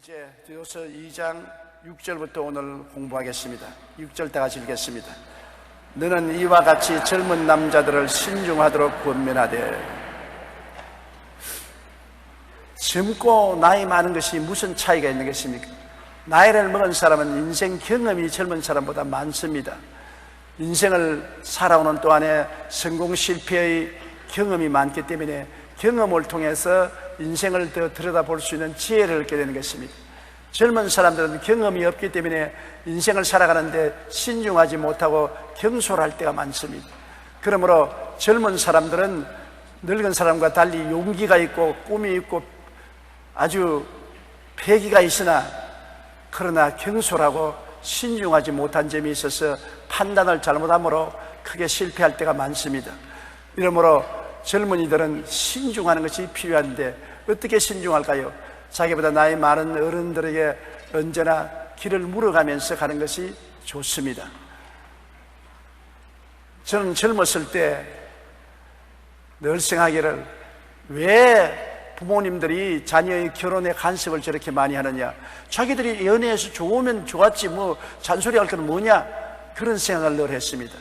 이제 디도서 2장 6절부터 오늘 공부하겠습니다. 6절 다 같이 읽겠습니다. 너는 이와 같이 젊은 남자들을 신중하도록 권면하되. 젊고 나이 많은 것이 무슨 차이가 있는 것입니까? 나이를 먹은 사람은 인생 경험이 젊은 사람보다 많습니다. 인생을 살아오는 동안에 성공 실패의 경험이 많기 때문에 경험을 통해서 인생을 더 들여다볼 수 있는 지혜를 얻게 되는 것입니다. 젊은 사람들은 경험이 없기 때문에 인생을 살아가는데 신중하지 못하고 경솔할 때가 많습니다. 그러므로 젊은 사람들은 늙은 사람과 달리 용기가 있고 꿈이 있고 아주 패기가 있으나 그러나 경솔하고 신중하지 못한 점이 있어서 판단을 잘못함으로 크게 실패할 때가 많습니다. 이러므로 젊은이들은 신중하는 것이 필요한데 어떻게 신중할까요? 자기보다 나이 많은 어른들에게 언제나 길을 물어가면서 가는 것이 좋습니다. 저는 젊었을 때 늘 생각하기를 왜 부모님들이 자녀의 결혼에 간섭을 저렇게 많이 하느냐, 자기들이 연애해서 좋으면 좋았지 뭐 잔소리할 건 뭐냐, 그런 생각을 늘 했습니다.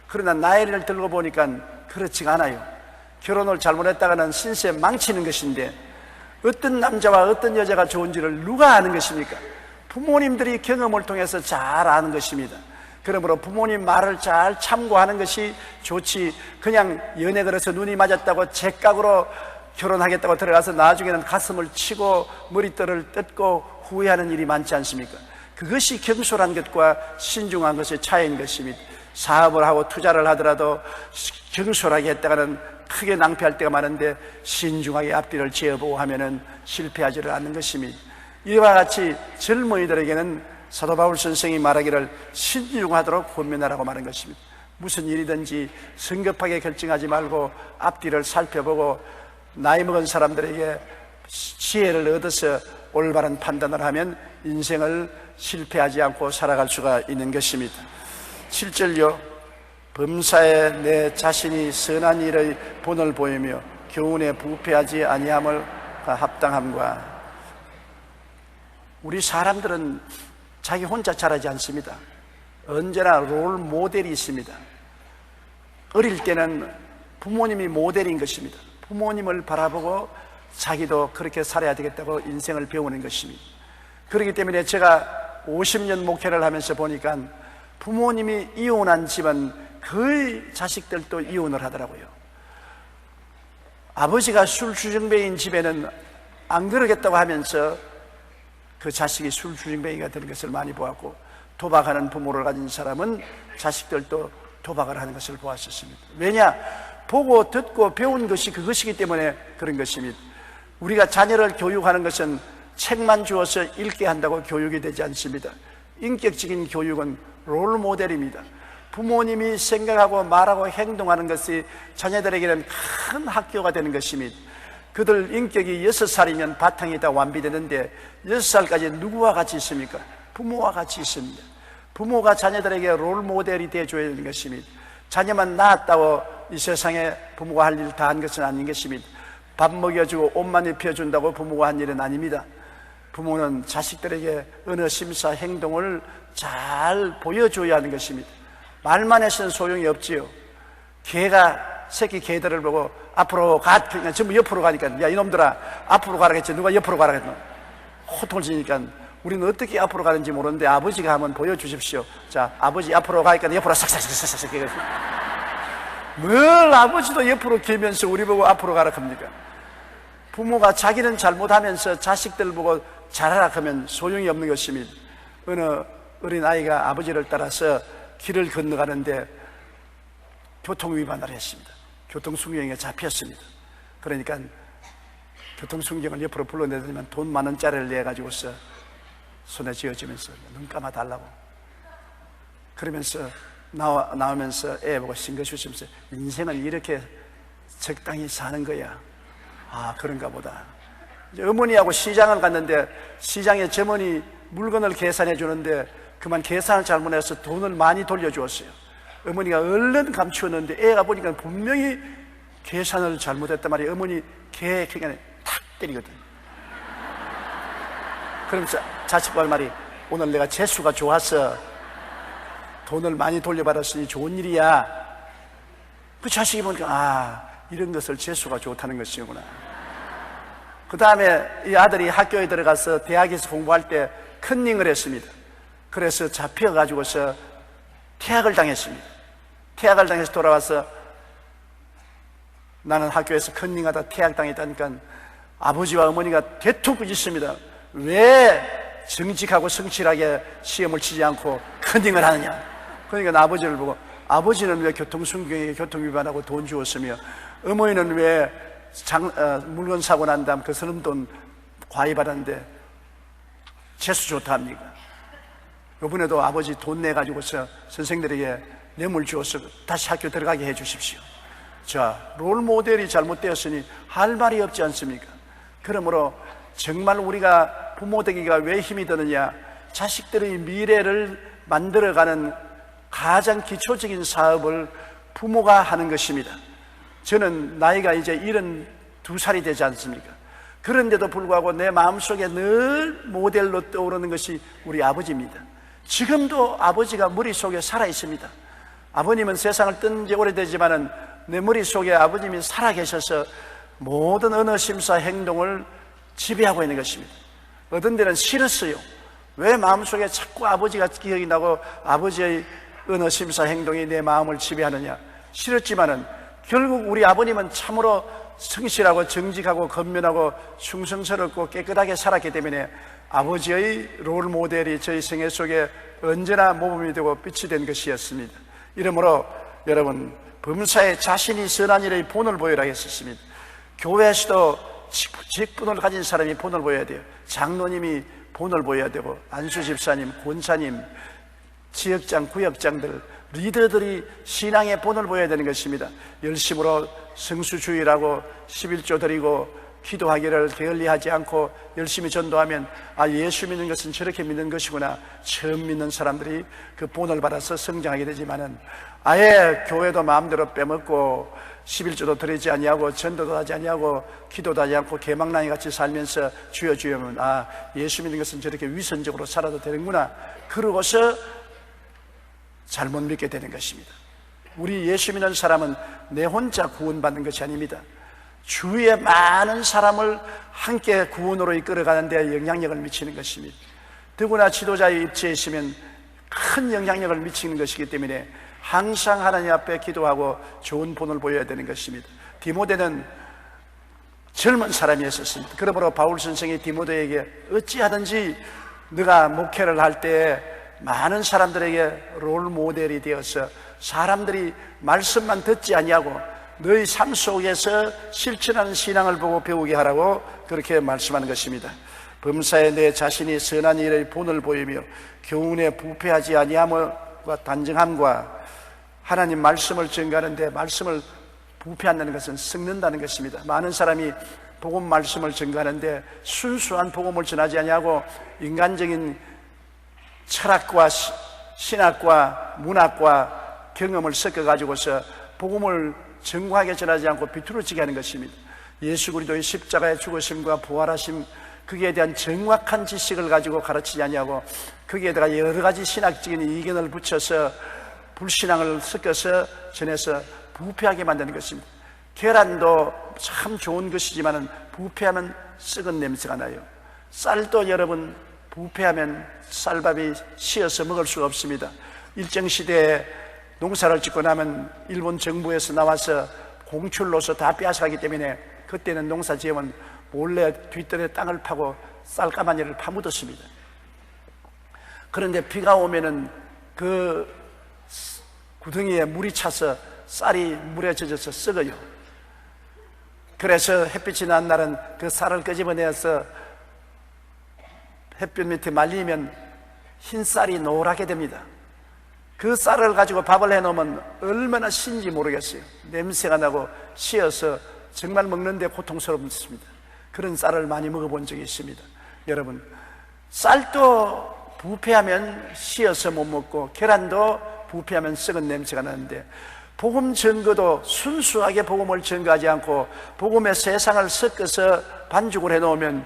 그러나 나이를 들고 보니까 그렇지가 않아요. 결혼을 잘못했다가는 신세 망치는 것인데 어떤 남자와 어떤 여자가 좋은지를 누가 아는 것입니까? 부모님들이 경험을 통해서 잘 아는 것입니다. 그러므로 부모님 말을 잘 참고하는 것이 좋지, 그냥 연애 걸어서 눈이 맞았다고 제각으로 결혼하겠다고 들어가서 나중에는 가슴을 치고 머리털을 뜯고 후회하는 일이 많지 않습니까? 그것이 경솔한 것과 신중한 것의 차이인 것입니다. 사업을 하고 투자를 하더라도 경솔하게 했다가는 크게 낭패할 때가 많은데 신중하게 앞뒤를 지어보고 하면은 실패하지를 않는 것입니다. 이와 같이 젊은이들에게는 사도 바울 선생이 말하기를 신중하도록 권면하라고 말한 것입니다. 무슨 일이든지 성급하게 결정하지 말고 앞뒤를 살펴보고 나이 먹은 사람들에게 지혜를 얻어서 올바른 판단을 하면 인생을 실패하지 않고 살아갈 수가 있는 것입니다. 7절요. 범사에 내 자신이 선한 일의 본을 보이며 교훈에 부패하지 아니함을 합당함과. 우리 사람들은 자기 혼자 잘하지 않습니다. 언제나 롤 모델이 있습니다. 어릴 때는 부모님이 모델인 것입니다. 부모님을 바라보고 자기도 그렇게 살아야 되겠다고 인생을 배우는 것입니다. 그렇기 때문에 제가 50년 목회를 하면서 보니까 부모님이 이혼한 집은 거의 자식들도 이혼을 하더라고요. 아버지가 술주정뱅이인 집에는 안 그러겠다고 하면서 그 자식이 술주정뱅이가 되는 것을 많이 보았고, 도박하는 부모를 가진 사람은 자식들도 도박을 하는 것을 보았었습니다. 왜냐? 보고 듣고 배운 것이 그것이기 때문에 그런 것입니다. 우리가 자녀를 교육하는 것은 책만 주어서 읽게 한다고 교육이 되지 않습니다. 인격적인 교육은 롤 모델입니다. 부모님이 생각하고 말하고 행동하는 것이 자녀들에게는 큰 학교가 되는 것입니다. 그들 인격이 6살이면 바탕이 다 완비되는데 6살까지 누구와 같이 있습니까? 부모와 같이 있습니다. 부모가 자녀들에게 롤 모델이 되어줘야 되는 것입니다. 자녀만 낳았다고 이 세상에 부모가 할 일 다 한 것은 아닌 것입니다. 밥 먹여주고 옷만 입혀준다고 부모가 한 일은 아닙니다. 부모는 자식들에게 언어, 심사, 행동을 잘 보여줘야 하는 것입니다. 말만 해서는 소용이 없지요. 개가 새끼 개들을 보고 앞으로 가, 그냥 전부 옆으로 가니까, 야 이놈들아 앞으로 가라겠지, 누가 옆으로 가라겠노, 호통을 치니까 우리는 어떻게 앞으로 가는지 모르는데 아버지가 한번 보여주십시오. 자, 아버지 앞으로 가니까 옆으로 싹싹싹싹 해가지고, 뭘 아버지도 옆으로 길면서 우리 보고 앞으로 가라 합니까? 부모가 자기는 잘못하면서 자식들 보고 잘하라 하면 소용이 없는 것입니다. 어느 어린아이가 아버지를 따라서 길을 건너가는데 교통위반을 했습니다. 교통순경에 잡혔습니다. 그러니까 교통순경을 옆으로 불러내더니만 돈 10,000원짜리를 내가지고서 손에 쥐어주면서 눈 감아달라고 그러면서 나오면서 애 보고 싱긋웃으면서 인생은 이렇게 적당히 사는 거야. 아, 그런가 보다. 이제 어머니하고 시장을 갔는데 시장에 점원이 물건을 계산해 주는데 그만 계산을 잘못해서 돈을 많이 돌려주었어요. 어머니가 얼른 감추었는데 애가 보니까 분명히 계산을 잘못했단 말이에요. 어머니 개 그냥 탁 때리거든. 그럼 자식 할 말이, 오늘 내가 재수가 좋아서 돈을 많이 돌려받았으니 좋은 일이야. 그 자식이 보니까 이런 것을 재수가 좋다는 것이구나. 그 다음에 이 아들이 학교에 들어가서 대학에서 공부할 때 컨닝을 했습니다. 그래서 잡혀가지고서 퇴학을 당했습니다. 퇴학을 당해서 돌아와서 나는 학교에서 컨닝하다 퇴학당했다니까 아버지와 어머니가 되토꾸짓습니다. 왜 정직하고 성실하게 시험을 치지 않고 컨닝을 하느냐. 그러니까 아버지를 보고, 아버지는 왜 교통순경에 교통위반하고 돈 주었으며 어머니는 왜 물건 사고 난 다음 그 서른 돈 과외 받았는데 재수 좋다 합니까? 이번에도 아버지 돈 내가지고서 선생들에게 뇌물 주어서 다시 학교 들어가게 해 주십시오. 자, 롤 모델이 잘못되었으니 할 말이 없지 않습니까? 그러므로 정말 우리가 부모 되기가 왜 힘이 드느냐, 자식들의 미래를 만들어가는 가장 기초적인 사업을 부모가 하는 것입니다. 저는 나이가 이제 72살이 되지 않습니까? 그런데도 불구하고 내 마음속에 늘 모델로 떠오르는 것이 우리 아버지입니다. 지금도 아버지가 머릿속에 살아 있습니다. 아버님은 세상을 뜬 지 오래되지만은 내 머릿속에 아버님이 살아계셔서 모든 언어, 심사, 행동을 지배하고 있는 것입니다. 어떤 데는 싫었어요. 왜 마음속에 자꾸 아버지가 기억이 나고 아버지의 언어, 심사, 행동이 내 마음을 지배하느냐. 싫었지만은 결국 우리 아버님은 참으로 성실하고 정직하고 건면하고 충성스럽고 깨끗하게 살았기 때문에 아버지의 롤 모델이 저희 생애 속에 언제나 모범이 되고 빛이 된 것이었습니다. 이러므로 여러분, 범사에 자신이 선한 일의 본을 보여라 했었습니다. 교회에서도 직분을 가진 사람이 본을 보여야 돼요. 장로님이 본을 보여야 되고, 안수 집사님, 권사님, 지역장, 구역장들, 리더들이 신앙의 본을 보여야 되는 것입니다. 열심으로 성수주의라고 11조 드리고 기도하기를 게을리하지 않고 열심히 전도하면 예수 믿는 것은 저렇게 믿는 것이구나. 처음 믿는 사람들이 그 본을 받아서 성장하게 되지만은 아예 교회도 마음대로 빼먹고 11조도 드리지 아니하고 전도도 하지 아니하고 기도도 하지 않고 개망나니 같이 살면서 주여 주여 하면 예수 믿는 것은 저렇게 위선적으로 살아도 되는구나. 그러고서 잘못 믿게 되는 것입니다. 우리 예수 믿는 사람은 내 혼자 구원받는 것이 아닙니다. 주위에 많은 사람을 함께 구원으로 이끌어가는 데 영향력을 미치는 것입니다. 더구나 지도자의 입지에 있으면 큰 영향력을 미치는 것이기 때문에 항상 하나님 앞에 기도하고 좋은 본을 보여야 되는 것입니다. 디모데는 젊은 사람이었습니다. 그러므로 바울 선생이 디모데에게 어찌하든지 네가 목회를 할 때 많은 사람들에게 롤 모델이 되어서 사람들이 말씀만 듣지 아니하고 너희 삶 속에서 실천하는 신앙을 보고 배우게 하라고 그렇게 말씀하는 것입니다. 범사에 내 자신이 선한 일의 본을 보이며 교훈에 부패하지 아니함과 단정함과 하나님 말씀을 전가하는데 말씀을 부패한다는 것은 썩는다는 것입니다. 많은 사람이 복음 말씀을 전가하는데 순수한 복음을 전하지 아니하고 인간적인 철학과 신학과 문학과 경험을 섞어가지고서 복음을 정확하게 전하지 않고 비뚤어지게 하는 것입니다. 예수 그리스도의 십자가의 죽으심과 부활하심, 거기에 대한 정확한 지식을 가지고 가르치지 아니하고 거기에다가 여러 가지 신학적인 이견을 붙여서 불신앙을 섞어서 전해서 부패하게 만드는 것입니다. 계란도 참 좋은 것이지만 부패하면 썩은 냄새가 나요. 쌀도 여러분 부패하면 쌀밥이 쉬어서 먹을 수가 없습니다. 일정 시대에 농사를 짓고 나면 일본 정부에서 나와서 공출로서 다 빼앗아가기 때문에 그때는 농사 지으면 몰래 뒷뜰에 땅을 파고 쌀가마니를 파묻었습니다. 그런데 비가 오면은 그 구덩이에 물이 차서 쌀이 물에 젖어서 썩어요. 그래서 햇빛이 난 날은 그 쌀을 끄집어내서 햇볕 밑에 말리면 흰 쌀이 노랗게 됩니다. 그 쌀을 가지고 밥을 해놓으면 얼마나 신지 모르겠어요. 냄새가 나고 쉬어서 정말 먹는데 고통스럽습니다. 그런 쌀을 많이 먹어본 적이 있습니다. 여러분, 쌀도 부패하면 쉬어서 못 먹고 계란도 부패하면 썩은 냄새가 나는데 복음 전거도 순수하게 복음을 전거하지 않고 복음의 세상을 섞어서 반죽을 해놓으면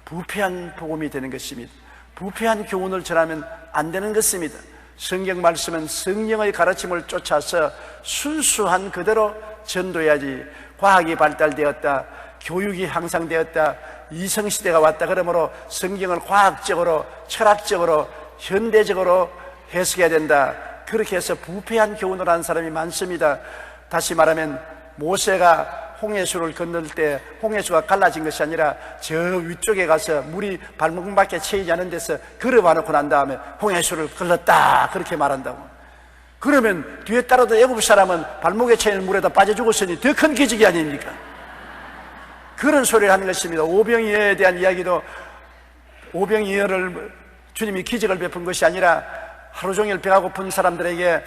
부패한 복음이 되는 것입니다. 부패한 교훈을 전하면 안 되는 것입니다. 성경 말씀은 성령의 가르침을 쫓아서 순수한 그대로 전도해야지. 과학이 발달되었다, 교육이 향상되었다, 이성시대가 왔다 그러므로 성경을 과학적으로, 철학적으로, 현대적으로 해석해야 된다, 그렇게 해서 부패한 교훈을 하는 사람이 많습니다. 다시 말하면 모세가 홍해수를 건널 때 홍해수가 갈라진 것이 아니라 저 위쪽에 가서 물이 발목밖에 채이지 않은 데서 걸어봐놓고 난 다음에 홍해수를 걸렀다 그렇게 말한다고. 그러면 뒤에 따라도 애굽 사람은 발목에 채이는 물에다 빠져 죽었으니 더 큰 기적이 아닙니까? 그런 소리를 하는 것입니다. 오병이어에 대한 이야기도 오병이어를 주님이 기적을 베푼 것이 아니라 하루 종일 배가 고픈 사람들에게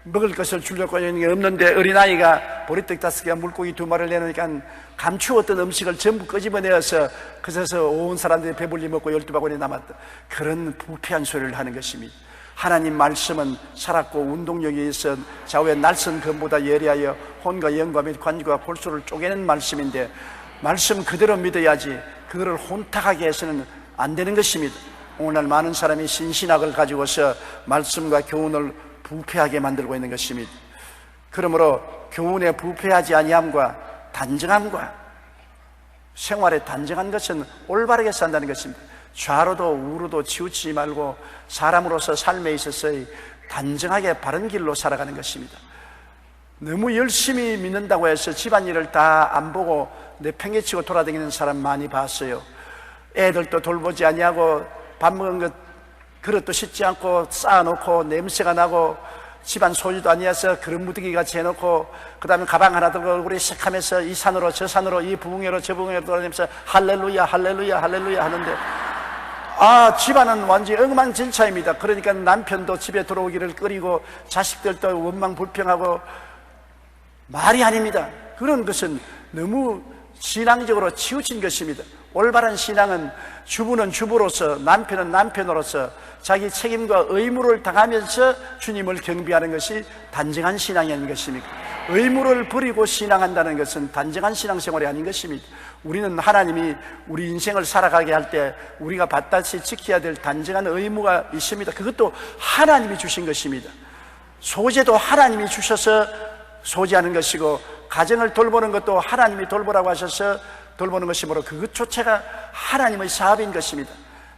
먹을 것을 주려고 하는 게 없는데 어린아이가 보리떡 5개와 물고기 2마리를 내놓으니까 감추었던 음식을 전부 끄집어내어서 그래서 온 사람들이 배불리 먹고 12바구니 남았다. 그런 부패한 소리를 하는 것입니다. 하나님 말씀은 살았고 운동력이 있어 좌우의 날선 검보다 예리하여 혼과 영과 및 관과 골수를 쪼개는 말씀인데 말씀 그대로 믿어야지 그거를 혼탁하게 해서는 안 되는 것입니다. 오늘날 많은 사람이 신신학을 가지고서 말씀과 교훈을 부패하게 만들고 있는 것입니다. 그러므로 교훈에 부패하지 아니함과 단정함과 생활에 단정한 것은 올바르게 산다는 것입니다. 좌로도 우로도 치우치지 말고 사람으로서 삶에 있어서 단정하게 바른 길로 살아가는 것입니다. 너무 열심히 믿는다고 해서 집안일을 다 안 보고 내팽개치고 돌아다니는 사람 많이 봤어요. 애들도 돌보지 아니하고 밥 먹은 것 그릇도 씻지 않고 쌓아놓고 냄새가 나고 집안 소유도 아니어서 그릇 무더기 같이 해놓고 그 다음에 가방 하나 들고 얼굴이 색하면서 이 산으로 저 산으로 이 부흥회로 저 부흥회로 돌아다니면서 할렐루야 할렐루야 할렐루야 하는데 집안은 완전히 엉망진창입니다. 그러니까 남편도 집에 들어오기를 꺼리고 자식들도 원망불평하고 말이 아닙니다. 그런 것은 너무 신앙적으로 치우친 것입니다. 올바른 신앙은 주부는 주부로서 남편은 남편으로서 자기 책임과 의무를 당하면서 주님을 경배하는 것이 단정한 신앙이 아닌 것입니까? 의무를 버리고 신앙한다는 것은 단정한 신앙생활이 아닌 것입니다. 우리는 하나님이 우리 인생을 살아가게 할 때 우리가 받다시 지켜야 될 단정한 의무가 있습니다. 그것도 하나님이 주신 것입니다. 소재도 하나님이 주셔서 소재하는 것이고 가정을 돌보는 것도 하나님이 돌보라고 하셔서 돌보는 것이므로 그것조차가 하나님의 사업인 것입니다.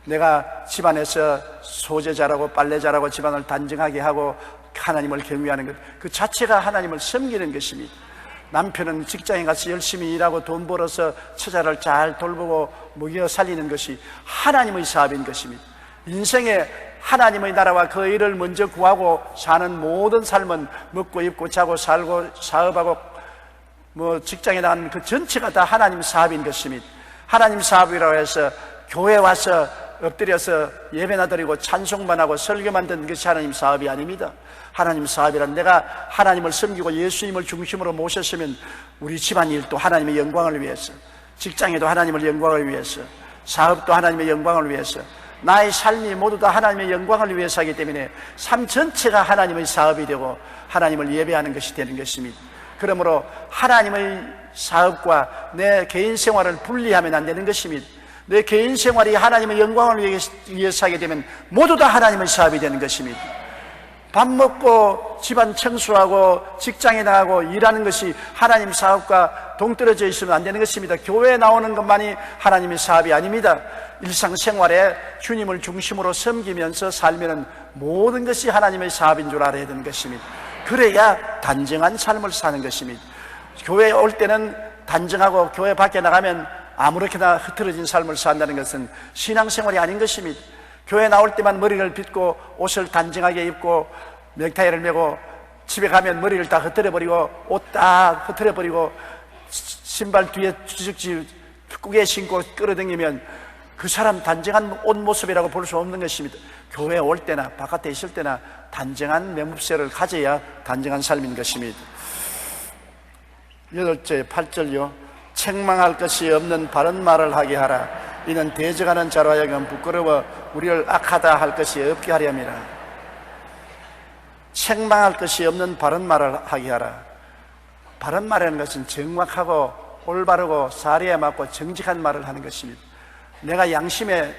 내가 집안에서 소재 잘하고 빨래 잘하고 집안을 단정하게 하고 하나님을 경외하는 것, 그 자체가 하나님을 섬기는 것입니다. 남편은 직장에 가서 열심히 일하고 돈 벌어서 처자를 잘 돌보고 먹여 살리는 것이 하나님의 사업인 것입니다. 인생에 하나님의 나라와 그 일을 먼저 구하고 사는 모든 삶은 먹고 입고 자고 살고 사업하고 직장에 나가는 그 전체가 다 하나님 사업인 것입니다. 하나님 사업이라고 해서 교회 와서 엎드려서 예배나 드리고 찬송만 하고 설교만 듣는 것이 하나님 사업이 아닙니다. 하나님 사업이란 내가 하나님을 섬기고 예수님을 중심으로 모셨으면 우리 집안일도 하나님의 영광을 위해서, 직장에도 하나님의 영광을 위해서, 사업도 하나님의 영광을 위해서, 나의 삶이 모두 다 하나님의 영광을 위해서 하기 때문에 삶 전체가 하나님의 사업이 되고 하나님을 예배하는 것이 되는 것입니다. 그러므로 하나님의 사업과 내 개인 생활을 분리하면 안 되는 것입니다. 내 개인 생활이 하나님의 영광을 위해서 하게 되면 모두 다 하나님의 사업이 되는 것입니다. 밥 먹고 집안 청소하고 직장에 나가고 일하는 것이 하나님 사업과 동떨어져 있으면 안 되는 것입니다. 교회에 나오는 것만이 하나님의 사업이 아닙니다. 일상생활에 주님을 중심으로 섬기면서 살면 모든 것이 하나님의 사업인 줄 알아야 되는 것입니다. 그래야 단정한 삶을 사는 것입니다. 교회에 올 때는 단정하고 교회 밖에 나가면 아무렇게나 흐트러진 삶을 산다는 것은 신앙생활이 아닌 것입니다. 교회 나올 때만 머리를 빗고 옷을 단정하게 입고 넥타이를 메고 집에 가면 머리를 다 흐트려버리고 옷 다 흐트려버리고 신발 뒤에 주적지 꾸게 신고 끌어당기면 그 사람 단정한 옷 모습이라고 볼 수 없는 것입니다. 교회에 올 때나 바깥에 있을 때나 단정한 매무새를 가져야 단정한 삶인 것입니다. 8절 8절요. 책망할 것이 없는 바른 말을 하게 하라. 이는 대적하는 자로 하여금 부끄러워 우리를 악하다 할 것이 없게 하려니라. 책망할 것이 없는 바른 말을 하게 하라. 바른 말이라는 것은 정확하고 올바르고 사리에 맞고 정직한 말을 하는 것입니다. 내가 양심에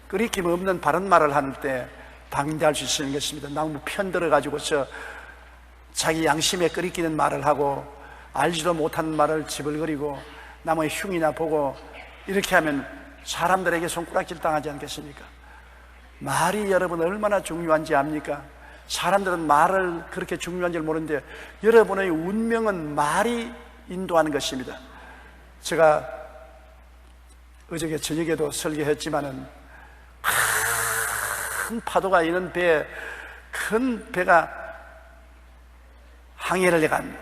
끄리낌 없는 바른 말을 하는 때 방대할 수 있는 것입니다. 너무 편들어 가지고서 자기 양심에 끄리끼는 말을 하고 알지도 못하는 말을 지불거리고 남의 흉이나 보고 이렇게 하면 사람들에게 손가락질 당하지 않겠습니까? 말이 여러분 얼마나 중요한지 압니까? 사람들은 말을 그렇게 중요한 줄 모르는데 여러분의 운명은 말이 인도하는 것입니다. 제가 어저께 저녁에도 설교했지만은 큰 파도가 있는 배에 큰 배가 항해를 해갑니다.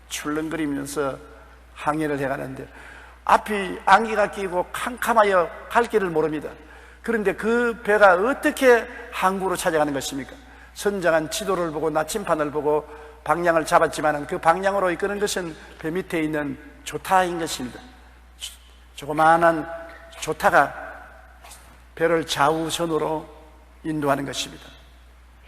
출렁거리면서 항해를 해가는데 앞이 안개가 끼고 캄캄하여 갈 길을 모릅니다. 그런데 그 배가 어떻게 항구로 찾아가는 것입니까? 선장한 지도를 보고 나침판을 보고 방향을 잡았지만 그 방향으로 이끄는 것은 배 밑에 있는 조타인 것입니다. 조그마한 조타가 배를 좌우선으로 인도하는 것입니다.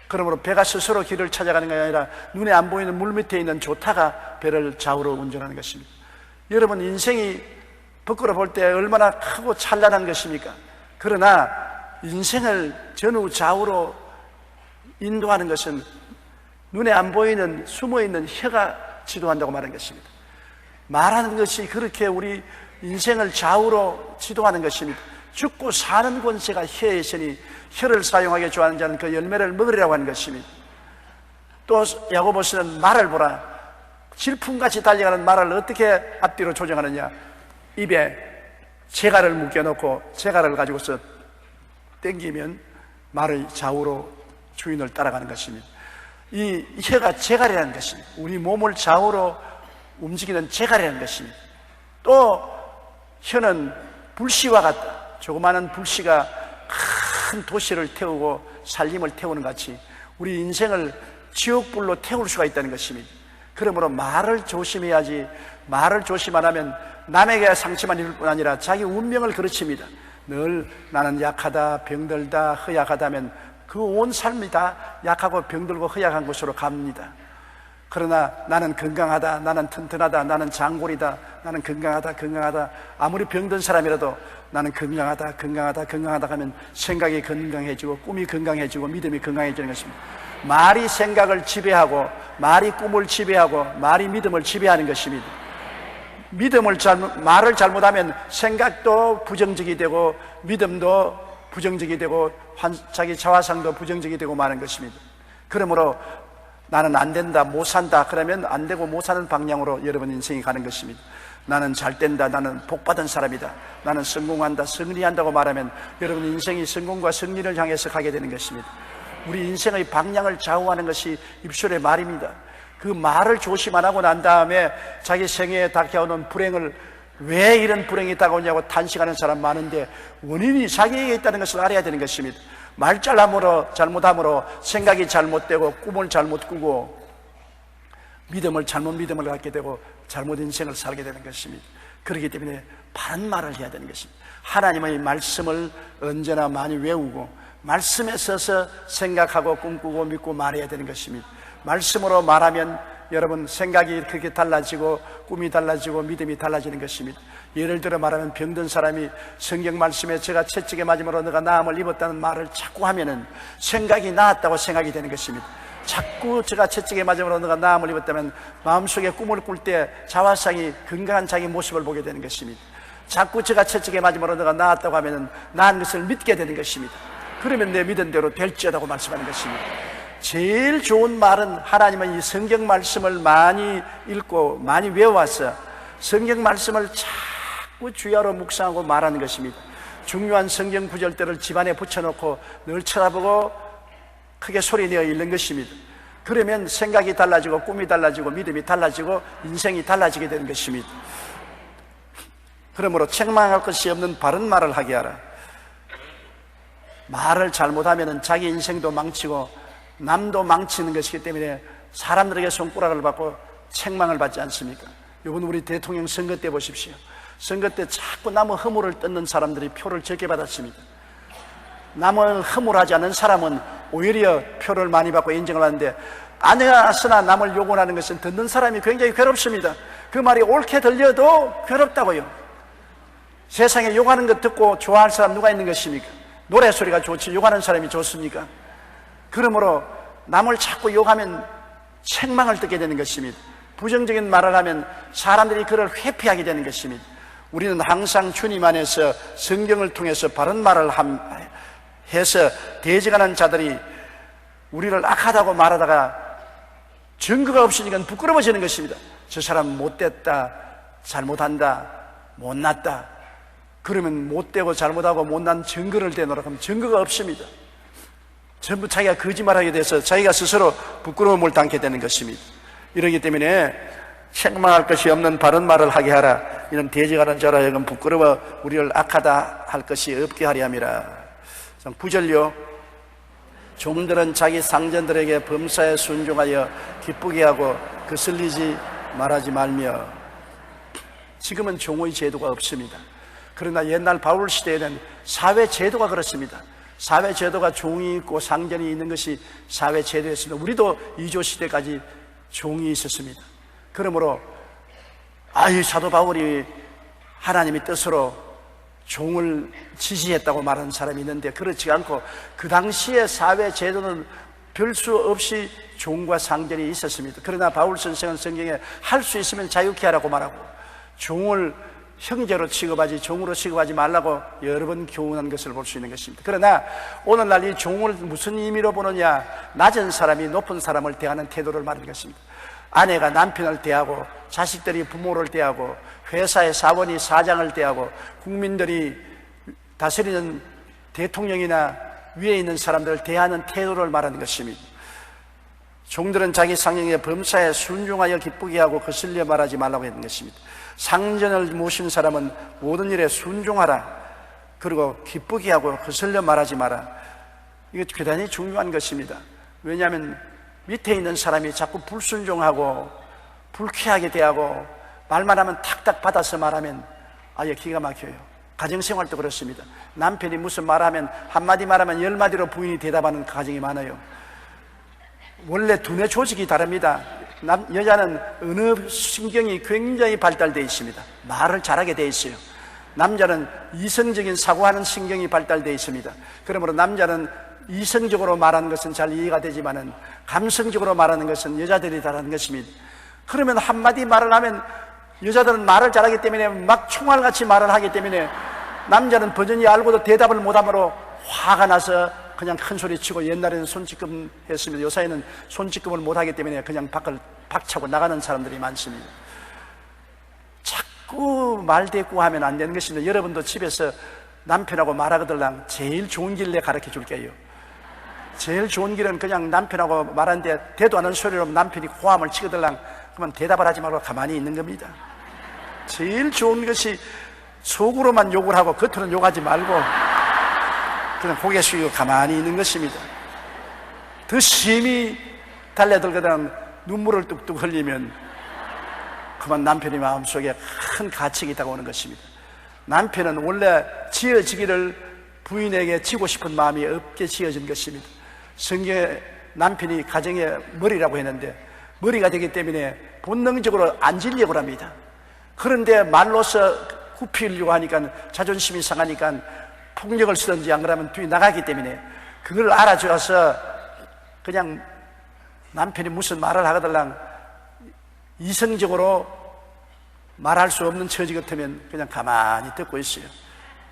그러므로 배가 스스로 길을 찾아가는 것이 아니라 눈에 안 보이는 물 밑에 있는 조타가 배를 좌우로 운전하는 것입니다. 여러분 인생이 밖으로 볼 때 얼마나 크고 찬란한 것입니까? 그러나 인생을 전후 좌우로 인도하는 것은 눈에 안 보이는 숨어있는 혀가 지도한다고 말하는 것입니다. 말하는 것이 그렇게 우리 인생을 좌우로 지도하는 것입니다. 죽고 사는 권세가 혀에 있으니 혀를 사용하게 좋아하는 자는 그 열매를 먹으리라고 하는 것입니다. 또 야고보서는 말을 보라. 질풍같이 달려가는 말을 어떻게 앞뒤로 조정하느냐. 입에 재갈을 묶여놓고 재갈을 가지고서 땡기면 말의 좌우로 주인을 따라가는 것입니다. 이 혀가 재갈이라는 것입니다. 우리 몸을 좌우로 움직이는 재갈이라는 것입니다. 또 혀는 불씨와 같다. 조그마한 불씨가 큰 도시를 태우고 살림을 태우는 같이 우리 인생을 지옥불로 태울 수가 있다는 것입니다. 그러므로 말을 조심해야지. 말을 조심 안 하면 남에게 상처만 입을 뿐 아니라 자기 운명을 그르칩니다. 늘 나는 약하다, 병들다, 허약하다면 그 온 삶이 다 약하고 병들고 허약한 곳으로 갑니다. 그러나 나는 건강하다, 나는 튼튼하다, 나는 장골이다, 나는 건강하다 아무리 병든 사람이라도 나는 건강하다 하면 생각이 건강해지고 꿈이 건강해지고 믿음이 건강해지는 것입니다. 말이 생각을 지배하고 말이 꿈을 지배하고 말이 믿음을 지배하는 것입니다. 말을 잘못하면 생각도 부정적이 되고 믿음도 부정적이 되고 자기 자화상도 부정적이 되고 마는 것입니다. 그러므로 나는 안 된다, 못 산다 그러면 안 되고 못 사는 방향으로 여러분 인생이 가는 것입니다. 나는 잘 된다, 나는 복받은 사람이다, 나는 성공한다, 승리한다고 말하면 여러분 인생이 성공과 승리를 향해서 가게 되는 것입니다. 우리 인생의 방향을 좌우하는 것이 입술의 말입니다. 그 말을 조심 안 하고 난 다음에 자기 생애에 닥쳐오는 불행을 왜 이런 불행이 다가오냐고 탄식하는 사람 많은데 원인이 자기에게 있다는 것을 알아야 되는 것입니다. 잘못함으로 생각이 잘못되고 꿈을 잘못 꾸고 믿음을 갖게 되고 잘못 인생을 살게 되는 것입니다. 그렇기 때문에 바른 말을 해야 되는 것입니다. 하나님의 말씀을 언제나 많이 외우고 말씀에 서서 생각하고 꿈꾸고 믿고 말해야 되는 것입니다. 말씀으로 말하면 여러분 생각이 그렇게 달라지고 꿈이 달라지고 믿음이 달라지는 것입니다. 예를 들어 말하면 병든 사람이 성경 말씀에 제가 채찍에 맞음으로 너가 나음을 입었다는 말을 자꾸 하면은 생각이 나았다고 생각이 되는 것입니다. 자꾸 제가 채찍에 맞음으로 너가 나음을 입었다면 마음속에 꿈을 꿀 때 자화상이 건강한 자기 모습을 보게 되는 것입니다. 자꾸 제가 채찍에 맞음으로 너가 나았다고 하면은 나은 것을 믿게 되는 것입니다. 그러면 내 믿은 대로 될지어다고 말씀하는 것입니다. 제일 좋은 말은 하나님은 이 성경 말씀을 많이 읽고 많이 외워서 성경 말씀을 자꾸 주야로 묵상하고 말하는 것입니다. 중요한 성경 구절들을 집안에 붙여놓고 늘 쳐다보고 크게 소리내어 읽는 것입니다. 그러면 생각이 달라지고 꿈이 달라지고 믿음이 달라지고 인생이 달라지게 되는 것입니다. 그러므로 책망할 것이 없는 바른 말을 하게 하라. 말을 잘못하면 자기 인생도 망치고 남도 망치는 것이기 때문에 사람들에게 손가락을 받고 책망을 받지 않습니까? 이번 우리 대통령 선거 때 보십시오. 선거 때 자꾸 남의 허물을 뜯는 사람들이 표를 적게 받았습니다. 남을 허물하지 않는 사람은 오히려 표를 많이 받고 인정을 하는데 아니었으나 남을 욕을 것은 듣는 사람이 굉장히 괴롭습니다. 그 말이 옳게 들려도 괴롭다고요. 세상에 욕하는 것 듣고 좋아할 사람 누가 있는 것입니까? 노래소리가 좋지 욕하는 사람이 좋습니까? 그러므로 남을 자꾸 욕하면 책망을 듣게 되는 것입니다. 부정적인 말을 하면 사람들이 그를 회피하게 되는 것입니다. 우리는 항상 주님 안에서 성경을 통해서 바른 말을 해서 대적하는 자들이 우리를 악하다고 말하다가 증거가 없으니까 부끄러워지는 것입니다. 저 사람 못됐다, 잘못한다, 못났다. 그러면 못되고 잘못하고 못난 증거를 대놓으라 하면 증거가 없습니다. 전부 자기가 거짓말하게 돼서 자기가 스스로 부끄러움을 당게 되는 것입니다. 이러기 때문에 책망할 것이 없는 바른 말을 하게 하라. 이는 대적하는 자라 하여금 부끄러워 우리를 악하다 할 것이 없게 하려 함이라. 9절요. 종들은 자기 상전들에게 범사에 순종하여 기쁘게 하고 거슬리지 말하지 말며. 지금은 종의 제도가 없습니다. 그러나 옛날 바울 시대에는 사회 제도가 그렇습니다. 사회 제도가 종이 있고 상전이 있는 것이 사회 제도였습니다. 우리도 이조 시대까지 종이 있었습니다. 그러므로 사도 바울이 하나님의 뜻으로 종을 지지했다고 말하는 사람이 있는데 그렇지 않고 그 당시의 사회 제도는 별 수 없이 종과 상전이 있었습니다. 그러나 바울 선생은 성경에 할 수 있으면 자유케 하라고 말하고 종을 형제로 취급하지 종으로 취급하지 말라고 여러 번 교훈한 것을 볼 수 있는 것입니다. 그러나 오늘날 이 종을 무슨 의미로 보느냐, 낮은 사람이 높은 사람을 대하는 태도를 말하는 것입니다. 아내가 남편을 대하고 자식들이 부모를 대하고 회사의 사원이 사장을 대하고 국민들이 다스리는 대통령이나 위에 있는 사람들을 대하는 태도를 말하는 것입니다. 종들은 자기 상령의 범사에 순종하여 기쁘게 하고 거슬려 말하지 말라고 했는 것입니다. 상전을 모신 사람은 모든 일에 순종하라. 그리고 기쁘게 하고 거슬려 말하지 마라. 이게 대단히 중요한 것입니다. 왜냐하면 밑에 있는 사람이 자꾸 불순종하고 불쾌하게 대하고 말만 하면 탁탁 받아서 말하면 아예 기가 막혀요. 가정생활도 그렇습니다. 남편이 무슨 말하면 한마디 말하면 10마디로 부인이 대답하는 가정이 많아요. 원래 두뇌 조직이 다릅니다. 여자는 언어 신경이 굉장히 발달되어 있습니다. 말을 잘하게 되어 있어요. 남자는 이성적인 사고하는 신경이 발달되어 있습니다. 그러므로 남자는 이성적으로 말하는 것은 잘 이해가 되지만은 감성적으로 말하는 것은 여자들이 잘하는 것입니다. 그러면 한마디 말을 하면 여자들은 말을 잘하기 때문에 막 총알같이 말을 하기 때문에 남자는 버전이 알고도 대답을 못함으로 화가 나서 그냥 큰 소리 치고, 옛날에는 손찌검 했습니다. 요새는 손찌검을 못하기 때문에 그냥 밖을 박차고 나가는 사람들이 많습니다. 자꾸 말대꾸 하면 안 되는 것입니다. 여러분도 집에서 남편하고 말하거들랑 제일 좋은 길 내 가르쳐 줄게요. 제일 좋은 길은 그냥 남편하고 말하는데 대도 않은 소리로 남편이 고함을 치거들랑 그러면 대답을 하지 말고 가만히 있는 겁니다. 제일 좋은 것이 속으로만 욕을 하고 겉으로는 욕하지 말고 그냥 고개 숙이고 가만히 있는 것입니다. 더 심히 달려들거든 눈물을 뚝뚝 흘리면 그만 남편의 마음속에 큰 가책이 있다고 하는 것입니다. 남편은 원래 지어지기를 부인에게 지고 싶은 마음이 없게 지어진 것입니다. 성경에 남편이 가정의 머리라고 했는데 머리가 되기 때문에 본능적으로 안 지려고 합니다. 그런데 말로서 굽히려고 하니까 자존심이 상하니까 폭력을 쓰든지 안 그러면 뒤에 나가기 때문에 그걸 알아줘서 그냥 남편이 무슨 말을 하거들랑 이성적으로 말할 수 없는 처지 같으면 그냥 가만히 듣고 있어요.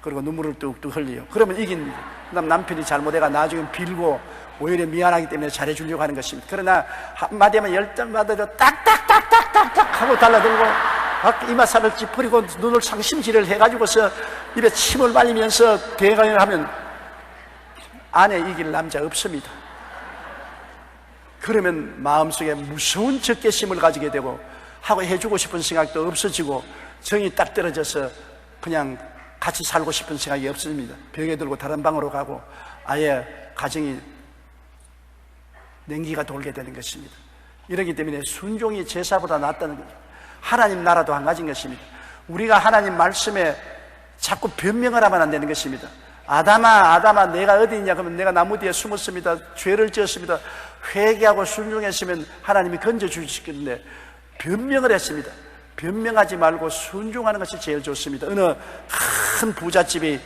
그리고 눈물을 뚝뚝 흘려요. 그러면 이깁니다. 그다음 남편이 잘못해가 나중에 빌고 오히려 미안하기 때문에 잘해주려고 하는 것입니다. 그러나 한마디 하면 10마디로 딱딱딱딱딱딱 하고 달라들고 이마살을 찌푸리고 눈을 상심질을 해가지고서 입에 침을 말리면서 대강을 하면 아내 이길 남자 없습니다. 그러면 마음속에 무서운 적개심을 가지게 되고 하고 해주고 싶은 생각도 없어지고 정이 딱 떨어져서 그냥 같이 살고 싶은 생각이 없습니다. 벽에 들고 다른 방으로 가고 아예 가정이 냉기가 돌게 되는 것입니다. 이렇기 때문에 순종이 제사보다 낫다는 거예요. 하나님 나라도 한 가지인 것입니다. 우리가 하나님 말씀에 자꾸 변명을 하면 안 되는 것입니다. 아담아 내가 어디 있냐 그러면 내가 나무 뒤에 숨었습니다. 죄를 지었습니다. 회개하고 순종했으면 하나님이 건져주실 건데 변명을 했습니다. 변명하지 말고 순종하는 것이 제일 좋습니다. 어느 큰 부잣집이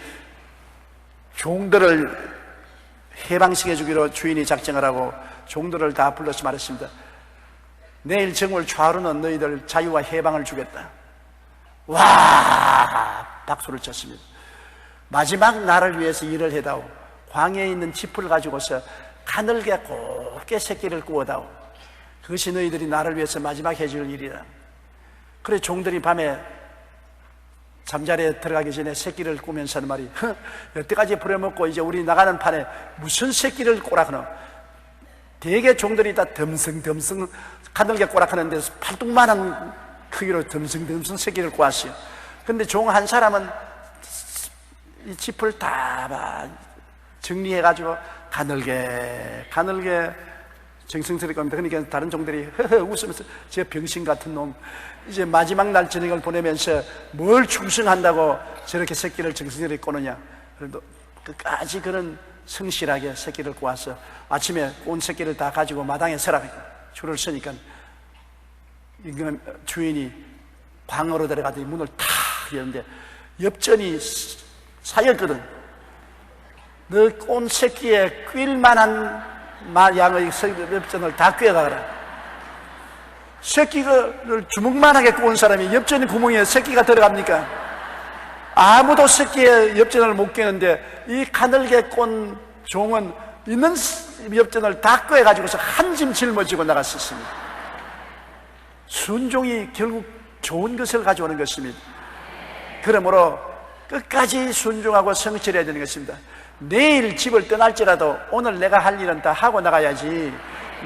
종들을 해방시켜 주기로 주인이 작정을 하고 종들을 다 불러서 말했습니다. 내일 정월 좌우로는 너희들 자유와 해방을 주겠다. 와, 박수를 쳤습니다. 마지막 날을 위해서 일을 해다오. 광야에 있는 짚을 가지고서 가늘게 곱게 새끼를 구워다오. 그것이 너희들이 나를 위해서 마지막 해줄 일이라. 그래 종들이 밤에 잠자리에 들어가기 전에 새끼를 꾸면서 하는 말이, 여태까지 부려먹고 이제 우리 나가는 판에 무슨 새끼를 꼬락하노. 대개 종들이 다 덤승덤승 가늘게 꼬락하는 데서 팔뚝만한 크기로 덤승덤승 새끼를 꼬았어요. 근데 종 한 사람은 이 짚을 다 정리해가지고 가늘게 정성스럽게 합니다. 그러니까 다른 종들이 웃으면서 저 병신 같은 놈, 이제 마지막 날 저녁을 보내면서 뭘 충성한다고 저렇게 새끼를 정성스럽게 꼬느냐. 그래도 끝까지 그는 성실하게 새끼를 꼬아서 아침에 온 새끼를 다 가지고 마당에 서라 줄을 서니까 주인이 방으로 들어가더니 문을 탁 열는데 엽전이 사였거든. 너 꼰 새끼에 낄만한 양의 엽전을 다 꿰가라. 새끼를 주먹만하게 꼰 사람이 엽전 구멍에 새끼가 들어갑니까? 아무도 새끼의 엽전을 못 꿰는데 이 가늘게 꼰 종은 있는 엽전을 다 꿰가지고서 한 짐 짊어지고 나갔었습니다. 순종이 결국 좋은 것을 가져오는 것입니다. 그러므로 끝까지 순종하고 성실해야 되는 것입니다. 내일 집을 떠날지라도 오늘 내가 할 일은 다 하고 나가야지.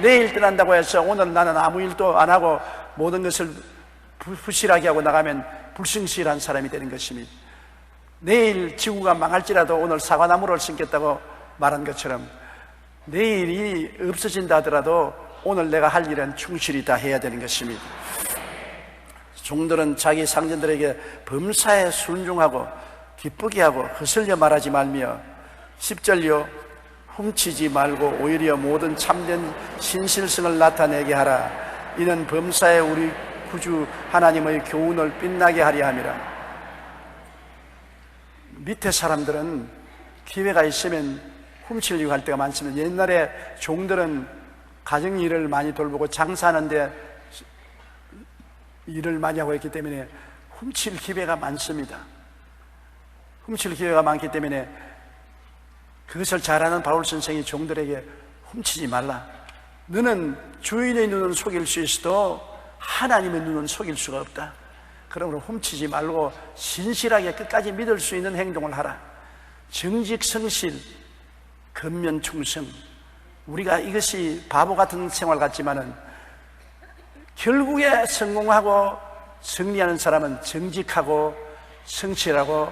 내일 떠난다고 해서 오늘 나는 아무 일도 안 하고 모든 것을 부실하게 하고 나가면 불성실한 사람이 되는 것입니다. 내일 지구가 망할지라도 오늘 사과나무를 심겠다고 말한 것처럼 내일이 없어진다 하더라도 오늘 내가 할 일은 충실히 다 해야 되는 것입니다. 종들은 자기 상전들에게 범사에 순종하고 기쁘게 하고 거슬려 말하지 말며 10절요 훔치지 말고 오히려 모든 참된 신실성을 나타내게 하라. 이는 범사에 우리 구주 하나님의 교훈을 빛나게 하려 함이라. 밑에 사람들은 기회가 있으면 훔치려고 할 때가 많습니다. 옛날에 종들은 가정일을 많이 돌보고 장사하는데 일을 많이 하고 있기 때문에 훔칠 기회가 많습니다. 훔칠 기회가 많기 때문에 그것을 잘하는 바울 선생이 종들에게 훔치지 말라. 너는 주인의 눈은 속일 수 있어도 하나님의 눈은 속일 수가 없다. 그러므로 훔치지 말고 신실하게 끝까지 믿을 수 있는 행동을 하라. 정직, 성실, 근면, 충성. 우리가 이것이 바보 같은 생활 같지만은 결국에 성공하고 승리하는 사람은 정직하고 성실하고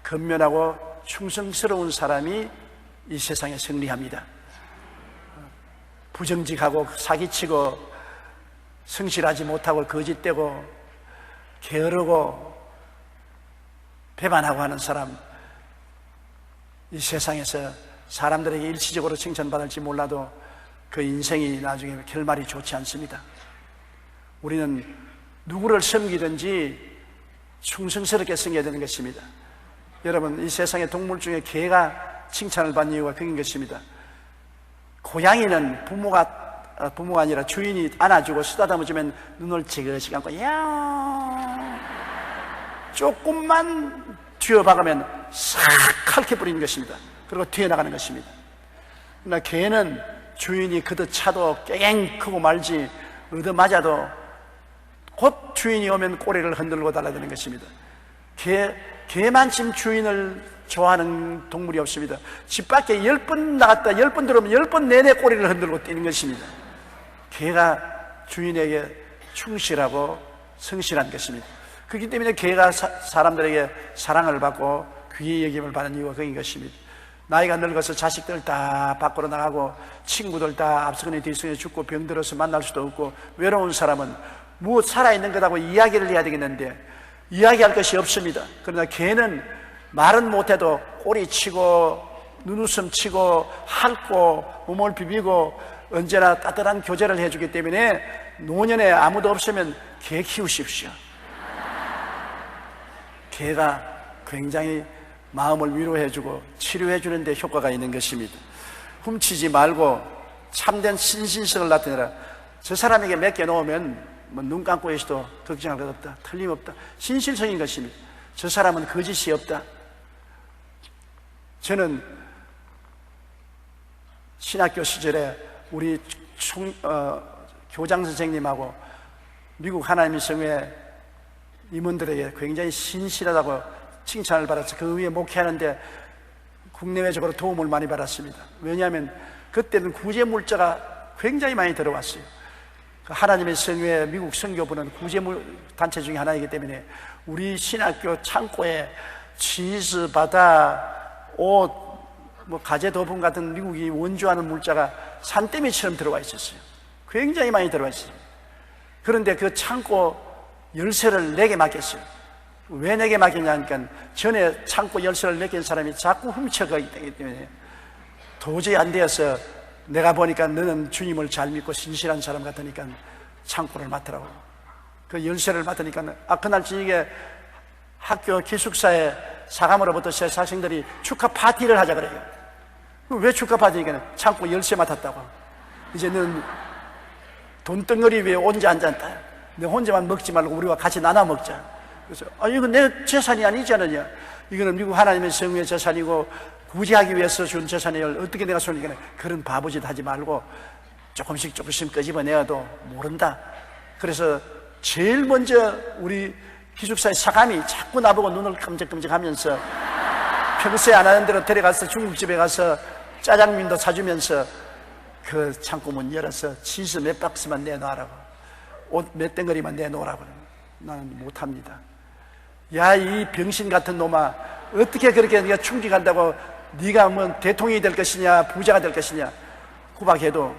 근면하고 충성스러운 사람이 이 세상에 승리합니다. 부정직하고 사기치고 성실하지 못하고 거짓되고 게으르고 배반하고 하는 사람, 이 세상에서 사람들에게 일시적으로 칭찬받을지 몰라도 그 인생이 나중에 결말이 좋지 않습니다. 우리는 누구를 섬기든지 충성스럽게 섬겨야 되는 것입니다. 여러분, 이 세상의 동물 중에 개가 칭찬을 받는 이유가 그인 것입니다. 고양이는 부모가 아니라 주인이 안아주고 쓰다듬어주면 눈을 지그시 감고 야 조금만 뒤어박으면 싹 핥게 뿌리는 것입니다. 그리고 뒤에 나가는 것입니다. 그러나 개는 주인이 그도 차도 깽 크고 말지 얻어맞아도 곧 주인이 오면 꼬리를 흔들고 달라드는 것입니다. 개만큼 주인을 좋아하는 동물이 없습니다. 집 밖에 10번 나갔다 10번 들어오면 10번 내내 꼬리를 흔들고 뛰는 것입니다. 개가 주인에게 충실하고 성실한 것입니다. 그렇기 때문에 개가 사람들에게 사랑을 받고 귀히 여김을 받는 이유가 그인 것입니다. 나이가 늙어서 자식들 다 밖으로 나가고 친구들 다 앞서거니 뒤서거니 죽고 병들어서 만날 수도 없고 외로운 사람은 뭐 살아있는 것하고 이야기를 해야 되겠는데 이야기할 것이 없습니다. 그러나 개는 말은 못해도 꼬리치고 눈웃음 치고 핥고 몸을 비비고 언제나 따뜻한 교제를 해주기 때문에 노년에 아무도 없으면 개 키우십시오. 개가 굉장히 마음을 위로해주고 치료해주는 데 효과가 있는 것입니다. 훔치지 말고 참된 신신성을 나타내라. 저 사람에게 맡겨놓으면 눈 감고 있어도 걱정할 것 없다, 틀림없다, 신실성인 것입니다. 저 사람은 거짓이 없다. 저는 신학교 시절에 우리 교장 선생님하고 미국 하나님의 성회 임원들에게 굉장히 신실하다고 칭찬을 받았어요. 그 위에 목회하는데 국내외적으로 도움을 많이 받았습니다. 왜냐하면 그때는 구제물자가 굉장히 많이 들어왔어요. 하나님의 성회 미국 선교부는 구제물 단체 중에 하나이기 때문에 우리 신학교 창고에 치즈, 바다, 옷, 가재 도분 같은 미국이 원주하는 물자가 산더미처럼 들어와 있었어요. 굉장히 많이 들어와 있어요. 그런데 그 창고 열쇠를 내게 맡겼어요. 왜 내게 맡겼냐니까 전에 창고 열쇠를 맡긴 사람이 자꾸 훔쳐가기 때문에 도저히 안 되어서 내가 보니까 너는 주님을 잘 믿고 신실한 사람 같으니까 창고를 맡으라고. 그 열쇠를 맡으니까 그날 저녁에 학교 기숙사에 사감으로부터 새 학생들이 축하 파티를 하자 그래요. 왜 축하 파티니까 창고 열쇠 맡았다고. 이제 너는 돈덩어리 위에 혼자 앉았다. 너 혼자만 먹지 말고 우리와 같이 나눠 먹자. 그래서 이건 내 재산이 아니지 않느냐. 이거는 미국 하나님의 성회의 재산이고 구제하기 위해서 준 재산을 어떻게 내가 손이니까 그런 바보짓 하지 말고 조금씩 끄집어내어도 모른다. 그래서 제일 먼저 우리 기숙사의 사감이 자꾸 나보고 눈을 깜짝깜짝하면서 평소에 안 하는 대로 데려가서 중국집에 가서 짜장면도 사주면서 그 창고문 열어서 치즈 몇 박스만 내놓으라고, 옷 몇 덩어리만 내놓으라고. 나는 못합니다. 야, 이 병신 같은 놈아, 어떻게 그렇게 네가 충직한다고 네가 뭐 대통령이 될 것이냐 부자가 될 것이냐 구박해도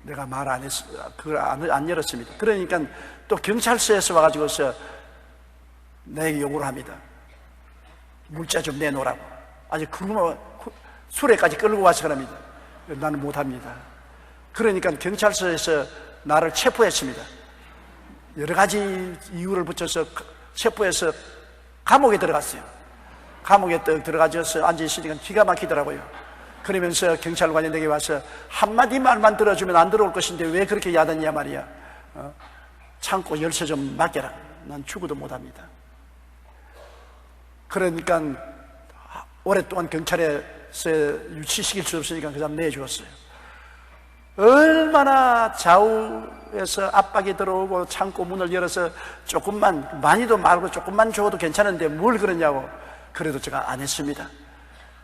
내가 말 안 했어. 그걸 안 열었습니다. 그러니까 또 경찰서에서 와가지고서 내게 요구를 합니다. 물자 좀 내놓으라고. 아직 그거 수레까지 끌고 와서 그럽니다. 나는 못합니다. 그러니까 경찰서에서 나를 체포했습니다. 여러 가지 이유를 붙여서 체포해서 감옥에 들어갔어요. 감옥에 들어가서 앉아있으니까 기가 막히더라고요. 그러면서 경찰관이 내게 와서 한마디 말만 들어주면 안 들어올 것인데 왜 그렇게 야단이야 말이야. 창고 열쇠 좀 맡겨라. 난 죽어도 못합니다. 그러니까 오랫동안 경찰에서 유치시킬 수 없으니까 그 사람 내주었어요. 얼마나 좌우에서 압박이 들어오고 창고 문을 열어서 조금만, 많이도 말고 조금만 줘도 괜찮은데 뭘 그러냐고. 그래도 제가 안 했습니다.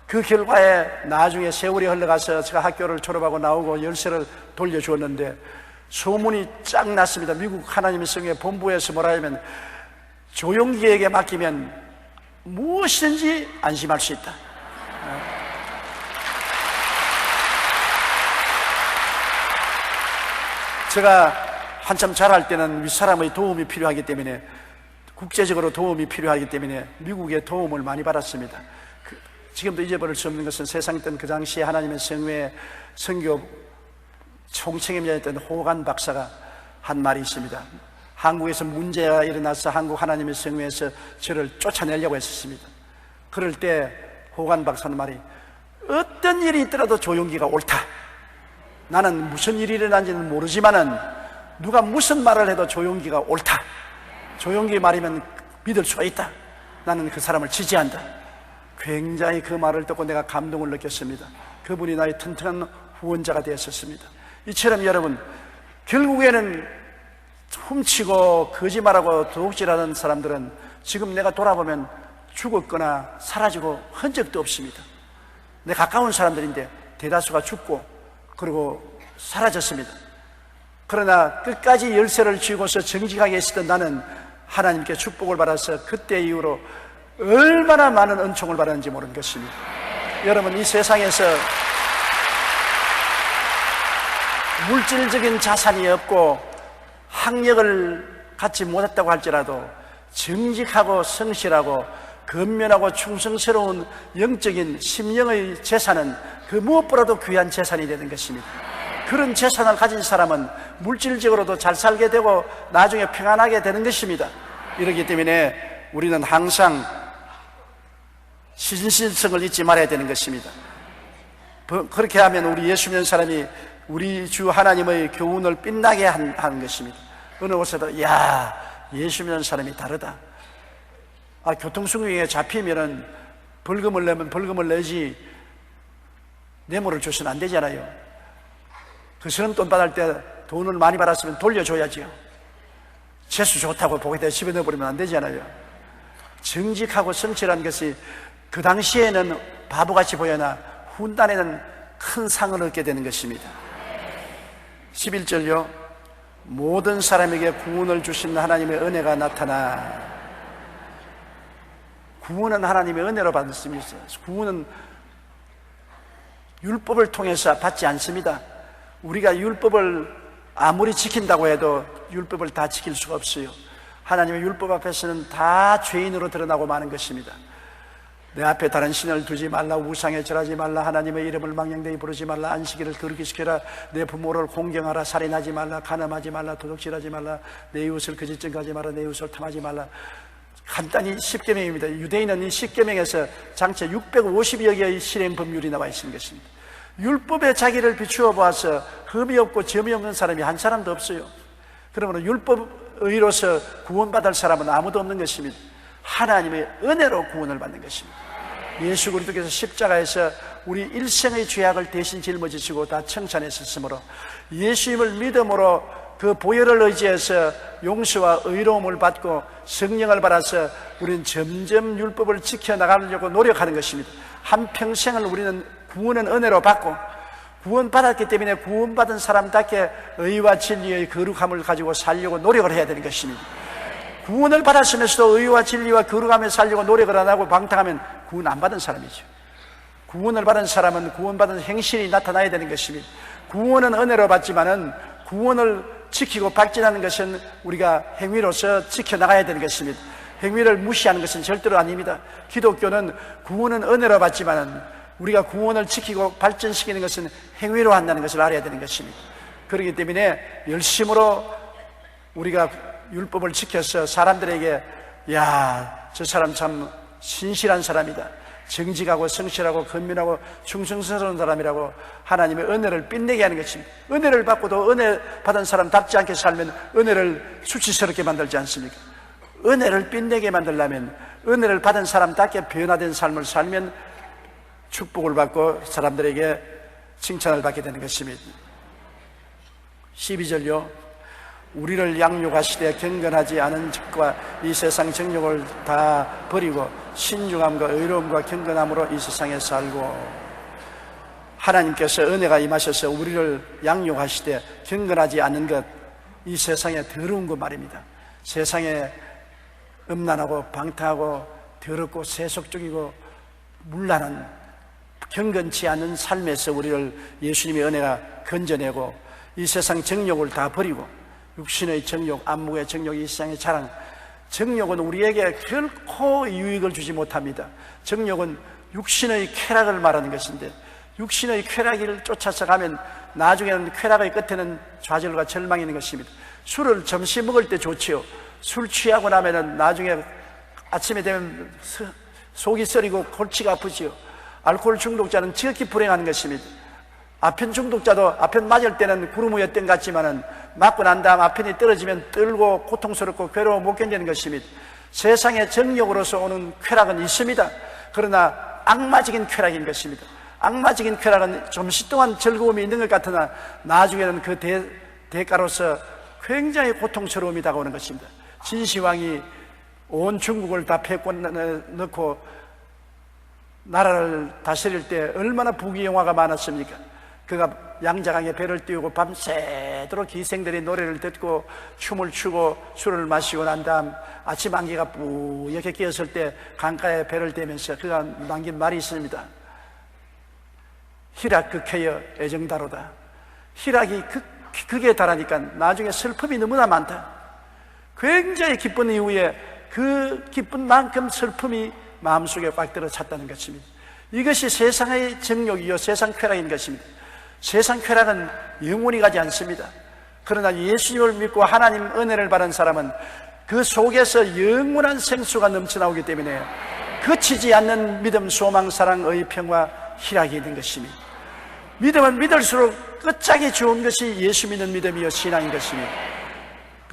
그 결과에 나중에 세월이 흘러가서 제가 학교를 졸업하고 나오고 열쇠를 돌려주었는데 소문이 쫙 났습니다. 미국 하나님의 성회 본부에서 뭐라 하면 조용기에게 맡기면 무엇이든지 안심할 수 있다. 제가 한참 자랄 때는 윗사람의 도움이 필요하기 때문에, 국제적으로 도움이 필요하기 때문에 미국의 도움을 많이 받았습니다. 지금도 잊어버릴 수 없는 것은 세상에 있던 그 당시에 하나님의 성회의 선교 총책임자였던 호간 박사가 한 말이 있습니다. 한국에서 문제가 일어나서 한국 하나님의 성회에서 저를 쫓아내려고 했었습니다. 그럴 때 호간 박사는 말이, 어떤 일이 있더라도 조용기가 옳다. 나는 무슨 일이 일어난지는 모르지만은 누가 무슨 말을 해도 조용기가 옳다. 조용기 말이면 믿을 수가 있다. 나는 그 사람을 지지한다. 굉장히 그 말을 듣고 내가 감동을 느꼈습니다. 그분이 나의 튼튼한 후원자가 되었었습니다. 이처럼 여러분, 결국에는 훔치고 거짓말하고 도둑질하는 사람들은 지금 내가 돌아보면 죽었거나 사라지고 흔적도 없습니다. 내 가까운 사람들인데 대다수가 죽고 그리고 사라졌습니다. 그러나 끝까지 열쇠를 쥐고서 정직하게 있었던 나는 하나님께 축복을 받아서 그때 이후로 얼마나 많은 은총을 받았는지 모르는 것입니다. 여러분, 이 세상에서 물질적인 자산이 없고 학력을 갖지 못했다고 할지라도 정직하고 성실하고 근면하고 충성스러운 영적인 심령의 재산은 그 무엇보다도 귀한 재산이 되는 것입니다. 그런 재산을 가진 사람은 물질적으로도 잘 살게 되고 나중에 평안하게 되는 것입니다. 이렇기 때문에 우리는 항상 신실성을 잊지 말아야 되는 것입니다. 그렇게 하면 우리 예수 믿는 사람이 우리 주 하나님의 교훈을 빛나게 하는 것입니다. 어느 곳에도 야, 예수 믿는 사람이 다르다. 교통수경에 잡히면은 벌금을 내면 벌금을 내지 뇌물을 줘서는 안 되잖아요. 그 사람 돈 받을 때 돈을 많이 받았으면 돌려줘야지요. 재수 좋다고 보게돼 집에 넣어버리면 안 되잖아요. 정직하고 성실한 것이 그 당시에는 바보같이 보여나 훗날에는 큰 상을 얻게 되는 것입니다. 11절요. 모든 사람에게 구원을 주신 하나님의 은혜가 나타나. 구원은 하나님의 은혜로 받습니다. 구원은 율법을 통해서 받지 않습니다. 우리가 율법을 아무리 지킨다고 해도 율법을 다 지킬 수가 없어요. 하나님의 율법 앞에서는 다 죄인으로 드러나고 마는 것입니다. 내 앞에 다른 신을 두지 말라, 우상에 절하지 말라, 하나님의 이름을 망령되이 부르지 말라, 안식일을 거룩히 지켜라, 내 부모를 공경하라, 살인하지 말라, 간음하지 말라, 도둑질하지 말라, 내 이웃을 거짓 증거하지 말라, 내 이웃을 탐하지 말라. 간단히 10계명입니다. 유대인은 이 10계명에서 장체 650여 개의 실행 법률이 나와 있는 것입니다. 율법에 자기를 비추어 보아서 흠이 없고 점이 없는 사람이 한 사람도 없어요. 그러므로 율법의로서 구원받을 사람은 아무도 없는 것입니다. 하나님의 은혜로 구원을 받는 것입니다. 예수 그리스도께서 십자가에서 우리 일생의 죄악을 대신 짊어지시고 다 청산하셨으므로 예수님을 믿음으로 그 보혈을 의지해서 용서와 의로움을 받고 성령을 받아서 우리는 점점 율법을 지켜나가려고 노력하는 것입니다. 한평생을 우리는 구원은 은혜로 받고 구원받았기 때문에 구원받은 사람답게 의와 진리의 거룩함을 가지고 살려고 노력을 해야 되는 것입니다. 구원을 받았으면서도 의와 진리와 거룩함에 살려고 노력을 안 하고 방탕하면 구원 안 받은 사람이죠. 구원을 받은 사람은 구원받은 행실이 나타나야 되는 것입니다. 구원은 은혜로 받지만은 구원을 지키고 발전하는 것은 우리가 행위로서 지켜나가야 되는 것입니다. 행위를 무시하는 것은 절대로 아닙니다. 기독교는 구원은 은혜로 받지만은 우리가 구원을 지키고 발전시키는 것은 행위로 한다는 것을 알아야 되는 것입니다. 그렇기 때문에 열심으로 우리가 율법을 지켜서 사람들에게 야, 저 사람 참 신실한 사람이다, 정직하고 성실하고 건면하고 충성스러운 사람이라고 하나님의 은혜를 빛내게 하는 것입니다. 은혜를 받고도 은혜 받은 사람답지 않게 살면 은혜를 수치스럽게 만들지 않습니까? 은혜를 빛내게 만들려면 은혜를 받은 사람답게 변화된 삶을 살면 축복을 받고 사람들에게 칭찬을 받게 되는 것입니다. 12절요. 우리를 양육하시되 경건하지 않은 즉과 이 세상 정욕을 다 버리고 신중함과 의로움과 경건함으로 이 세상에 살고. 하나님께서 은혜가 임하셔서 우리를 양육하시되 경건하지 않은 것, 이 세상에 더러운 것 말입니다. 세상에 음란하고 방탕하고 더럽고 세속적이고 문란한 경건치 않은 삶에서 우리를 예수님의 은혜가 건져내고 이 세상 정욕을 다 버리고 육신의 정욕, 안목의 정욕, 이 세상의 자랑. 정욕은 우리에게 결코 유익을 주지 못합니다. 정욕은 육신의 쾌락을 말하는 것인데 육신의 쾌락을 쫓아서 가면 나중에는 쾌락의 끝에는 좌절과 절망이 있는 것입니다. 술을 점심 먹을 때 좋지요. 술 취하고 나면은 나중에 아침에 되면 속이 쓰리고 골치가 아프지요. 알코올 중독자는 지극히 불행한 것입니다. 아편 중독자도 아편 맞을 때는 구름 위에 뜬 같지만은 맞고 난 다음 아편이 떨어지면 떨고 고통스럽고 괴로워 못 견디는 것입니다. 세상의 정욕으로서 오는 쾌락은 있습니다. 그러나 악마적인 쾌락인 것입니다. 악마적인 쾌락은 잠시 동안 즐거움이 있는 것 같으나 나중에는 그 대가로서 굉장히 고통스러움이 다가오는 것입니다. 진시황이 온 중국을 다 패고 넣고 나라를 다스릴 때 얼마나 부귀영화가 많았습니까? 그가 양자강에 배를 띄우고 밤새도록 기생들이 노래를 듣고 춤을 추고 술을 마시고 난 다음 아침 안개가 뿌옇게 끼었을 때 강가에 배를 대면서 그가 남긴 말이 있습니다. 희락 극해여 애정다로다. 희락이 극에 달하니까 나중에 슬픔이 너무나 많다. 굉장히 기쁜 이후에 그 기쁜 만큼 슬픔이 마음속에 꽉 들어 찼다는 것입니다. 이것이 세상의 정욕이요 세상 쾌락인 것입니다. 세상 쾌락은 영원히 가지 않습니다. 그러나 예수님을 믿고 하나님 은혜를 받은 사람은 그 속에서 영원한 생수가 넘쳐나오기 때문에 그치지 않는 믿음, 소망, 사랑, 의, 평화, 희락이 있는 것입니다. 믿음은 믿을수록 끝장이 좋은 것이 예수 믿는 믿음이요 신앙인 것입니다.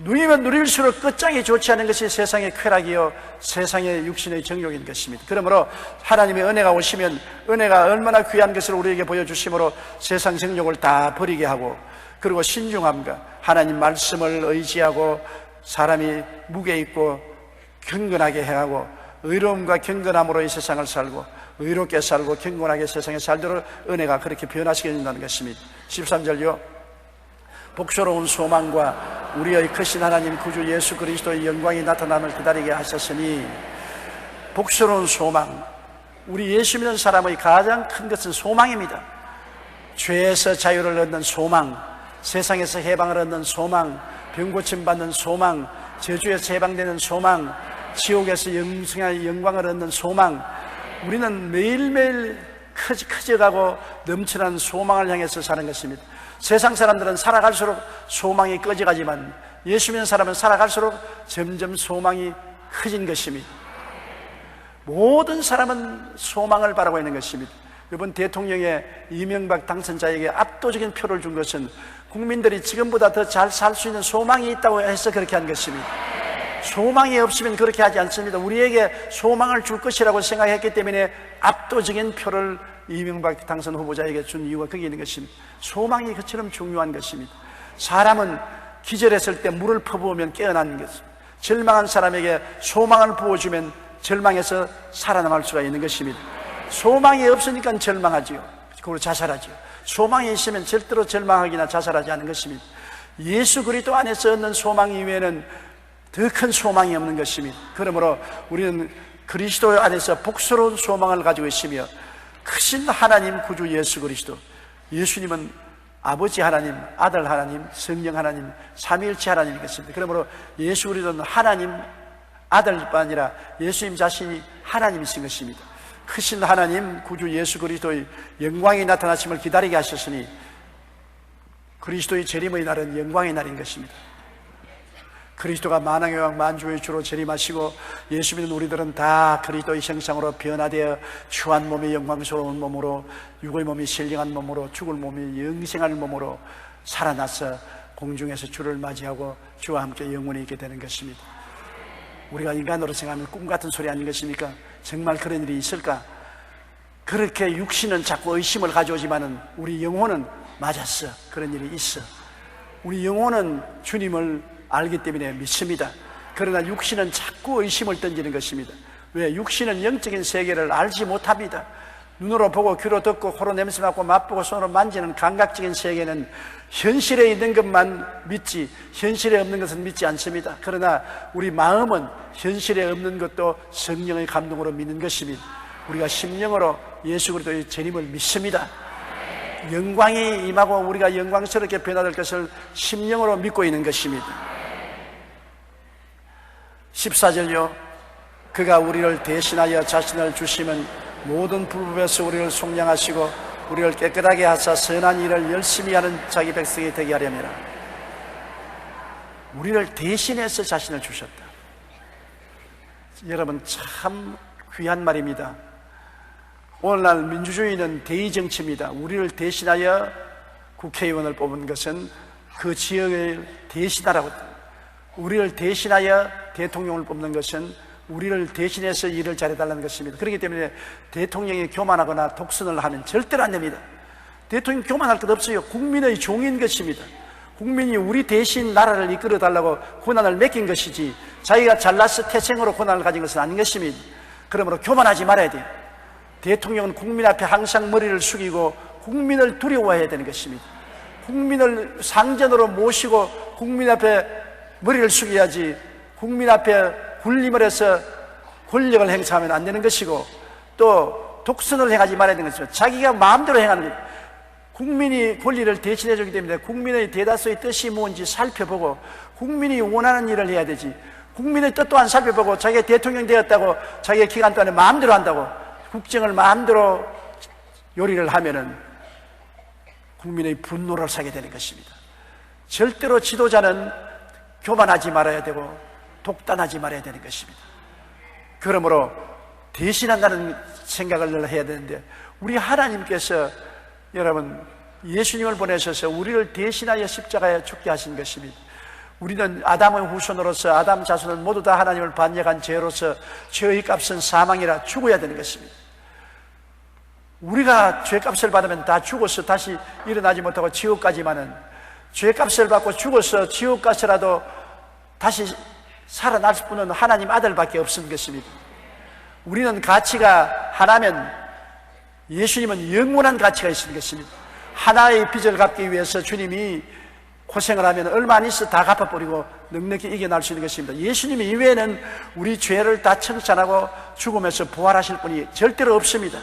누리면 누릴수록 끝장이 좋지 않은 것이 세상의 쾌락이요 세상의 육신의 정욕인 것입니다. 그러므로 하나님의 은혜가 오시면 은혜가 얼마나 귀한 것을 우리에게 보여주심으로 세상 정욕을 다 버리게 하고, 그리고 신중함과 하나님 말씀을 의지하고 사람이 무게 있고 경건하게 행하고 의로움과 경건함으로 이 세상을 살고 의롭게 살고 경건하게 세상에 살도록 은혜가 그렇게 변화시켜 준다는 것입니다. 13절요. 복스러운 소망과 우리의 크신 하나님 구주 예수 그리스도의 영광이 나타남을 기다리게 하셨으니, 복스러운 소망, 우리 예수 믿는 사람의 가장 큰 것은 소망입니다. 죄에서 자유를 얻는 소망, 세상에서 해방을 얻는 소망, 병고침 받는 소망, 저주에서 해방되는 소망, 지옥에서 영생의 영광을 얻는 소망. 우리는 매일매일 커져가고 넘쳐난 소망을 향해서 사는 것입니다. 세상 사람들은 살아갈수록 소망이 꺼져가지만 예수 믿는 사람은 살아갈수록 점점 소망이 커진 것입니다. 모든 사람은 소망을 바라고 있는 것입니다. 이번 대통령의 이명박 당선자에게 압도적인 표를 준 것은 국민들이 지금보다 더 잘 살 수 있는 소망이 있다고 해서 그렇게 한 것입니다. 소망이 없으면 그렇게 하지 않습니다. 우리에게 소망을 줄 것이라고 생각했기 때문에 압도적인 표를 이명박 당선 후보자에게 준 이유가 거기 있는 것입니다. 소망이 그처럼 중요한 것입니다. 사람은 기절했을 때 물을 퍼부으면 깨어나는 것입니다. 절망한 사람에게 소망을 부어주면 절망에서 살아남을 수가 있는 것입니다. 소망이 없으니까 절망하지요. 그리고 자살하지요. 소망이 있으면 절대로 절망하기나 자살하지 않는 것입니다. 예수 그리스도 안에서 얻는 소망 이외에는 더 큰 소망이 없는 것입니다. 그러므로 우리는 그리스도 안에서 복스러운 소망을 가지고 있으며, 크신 하나님 구주 예수 그리스도, 예수님은 아버지 하나님, 아들 하나님, 성령 하나님, 삼위일체 하나님인 것입니다. 그러므로 예수 그리스도는 하나님 아들뿐 아니라 예수님 자신이 하나님이신 것입니다. 크신 하나님 구주 예수 그리스도의 영광이 나타나심을 기다리게 하셨으니, 그리스도의 재림의 날은 영광의 날인 것입니다. 그리스도가 만왕의 왕 만주의 주로 재림하시고 예수 믿는 우리들은 다 그리스도의 형상으로 변화되어 추한 몸이 영광스러운 몸으로, 육의 몸이 신령한 몸으로, 죽을 몸이 영생할 몸으로 살아나서 공중에서 주를 맞이하고 주와 함께 영원히 있게 되는 것입니다. 우리가 인간으로 생각하면 꿈 같은 소리 아닌 것입니까? 정말 그런 일이 있을까? 그렇게 육신은 자꾸 의심을 가져오지만은 우리 영혼은 맞았어. 그런 일이 있어. 우리 영혼은 주님을 알기 때문에 믿습니다. 그러나 육신은 자꾸 의심을 던지는 것입니다. 왜? 육신은 영적인 세계를 알지 못합니다. 눈으로 보고 귀로 듣고 코로 냄새 맡고 맛보고 손으로 만지는 감각적인 세계는 현실에 있는 것만 믿지 현실에 없는 것은 믿지 않습니다. 그러나 우리 마음은 현실에 없는 것도 성령의 감동으로 믿는 것입니다. 우리가 심령으로 예수 그리스도의 재림을 믿습니다. 영광이 임하고 우리가 영광스럽게 변화될 것을 심령으로 믿고 있는 것입니다. 14절요. 그가 우리를 대신하여 자신을 주시면 모든 불법에서 우리를 속량하시고 우리를 깨끗하게 하사 선한 일을 열심히 하는 자기 백성이 되게 하려니라. 우리를 대신해서 자신을 주셨다. 여러분, 참 귀한 말입니다. 오늘날 민주주의는 대의정치입니다. 우리를 대신하여 국회의원을 뽑은 것은 그 지역을 대신하라고, 우리를 대신하여 대통령을 뽑는 것은 우리를 대신해서 일을 잘해달라는 것입니다. 그렇기 때문에 대통령이 교만하거나 독선을 하면 절대로 안 됩니다. 대통령 교만할 것 없어요. 국민의 종인 것입니다. 국민이 우리 대신 나라를 이끌어달라고 권한을 맡긴 것이지 자기가 잘나서 태생으로 권한을 가진 것은 아닌 것입니다. 그러므로 교만하지 말아야 돼요. 대통령은 국민 앞에 항상 머리를 숙이고 국민을 두려워해야 되는 것입니다. 국민을 상전으로 모시고 국민 앞에 머리를 숙여야지, 국민 앞에 군림을 해서 권력을 행사하면 안 되는 것이고, 또 독선을 행하지 말아야 되는 것이죠. 자기가 마음대로 행하는 것. 국민이 권리를 대신해 주기 때문에 국민의 대다수의 뜻이 뭔지 살펴보고 국민이 원하는 일을 해야 되지, 국민의 뜻 또한 살펴보고 자기가 대통령 되었다고 자기의 기간 동안에 마음대로 한다고 국정을 마음대로 요리를 하면은 국민의 분노를 사게 되는 것입니다. 절대로 지도자는 교만하지 말아야 되고 독단하지 말아야 되는 것입니다. 그러므로 대신한다는 생각을 늘 해야 되는데, 우리 하나님께서 여러분 예수님을 보내셔서 우리를 대신하여 십자가에 죽게 하신 것입니다. 우리는 아담의 후손으로서, 아담 자손은 모두 다 하나님을 반역한 죄로서 죄의 값은 사망이라 죽어야 되는 것입니다. 우리가 죄값을 받으면 다 죽어서 다시 일어나지 못하고 지옥 가지만은, 죄값을 받고 죽어서 지옥 가서라도 다시 살아날 분은 하나님 아들밖에 없는 것입니다. 우리는 가치가 하나면 예수님은 영원한 가치가 있는 것입니다. 하나의 빚을 갚기 위해서 주님이 고생을 하면 얼마 안 있어 다 갚아버리고 넉넉히 이겨낼 수 있는 것입니다. 예수님 이외에는 우리 죄를 다 청산하고 죽으면서 부활하실 분이 절대로 없습니다.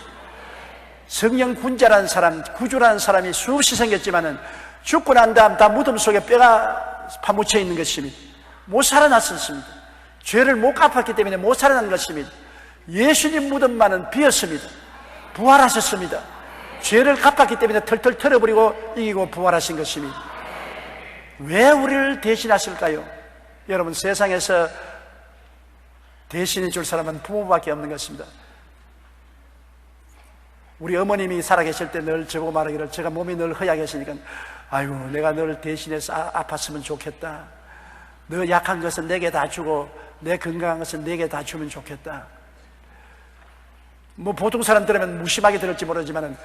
성령 군자라는 사람, 구주라는 사람이 수없이 생겼지만은 죽고 난 다음 다 무덤 속에 뼈가 파묻혀 있는 것입니다. 못 살아났습니다. 죄를 못 갚았기 때문에 못 살아난 것입니다. 예수님 무덤만은 비었습니다. 부활하셨습니다. 죄를 갚았기 때문에 털털 털어버리고 이기고 부활하신 것입니다. 왜 우리를 대신하실까요? 여러분, 세상에서 대신해 줄 사람은 부모밖에 없는 것입니다. 우리 어머님이 살아계실 때 늘 저보고 말하기를, 제가 몸이 늘 허약해 계시니까, 아이고 내가 널 대신해서 아팠으면 좋겠다. 너 약한 것은 내게 다 주고 내 건강한 것은 내게 다 주면 좋겠다. 뭐 보통 사람 들으면 무심하게 들을지 모르지만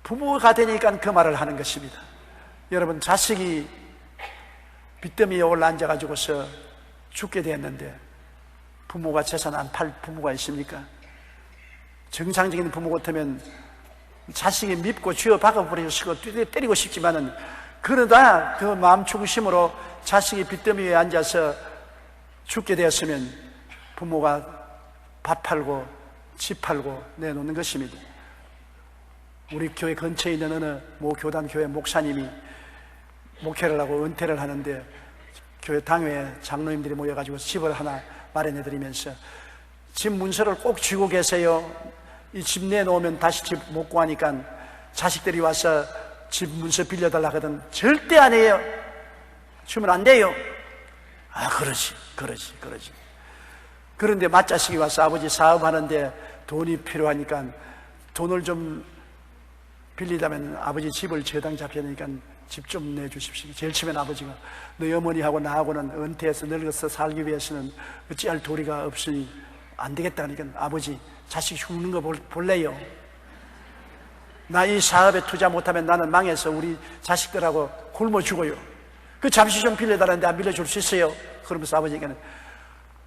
부모가 되니까 그 말을 하는 것입니다. 여러분, 자식이 빚더미에 올라앉아가지고서 죽게 되었는데 부모가 재산 안 팔 부모가 있습니까? 정상적인 부모 같으면 자식이 밉고 쥐어 박아버리고 때리고 싶지만은, 그러다 그 마음 중심으로 자식이 빚더미에 앉아서 죽게 되었으면 부모가 밥 팔고 집 팔고 내놓는 것입니다. 우리 교회 근처에 있는 어느 모 교단 교회 목사님이 목회를 하고 은퇴를 하는데, 교회 당회에 장로님들이 모여가지고 집을 하나 마련해 드리면서, 집 문서를 꼭 쥐고 계세요. 이 집 내놓으면 다시 집 못 구하니까 자식들이 와서 집 문서 빌려달라 하거든. 절대 안 해요. 주면 안 돼요. 아, 그러지. 그런데 맏자식이 와서 아버지 사업하는데 돈이 필요하니까 돈을 좀 빌리다면 아버지 집을 저당 잡혀야 되니까 집 좀 내주십시오. 제일 처음엔 아버지가, 너희 어머니하고 나하고는 은퇴해서 늙어서 살기 위해서는 어찌할 도리가 없으니 안 되겠다 하니까, 아버지 자식 죽는 거 볼래요? 나 이 사업에 투자 못하면 나는 망해서 우리 자식들하고 굶어 죽어요. 그 잠시 좀 빌려달라는데 안 빌려줄 수 있어요? 그러면서 아버지가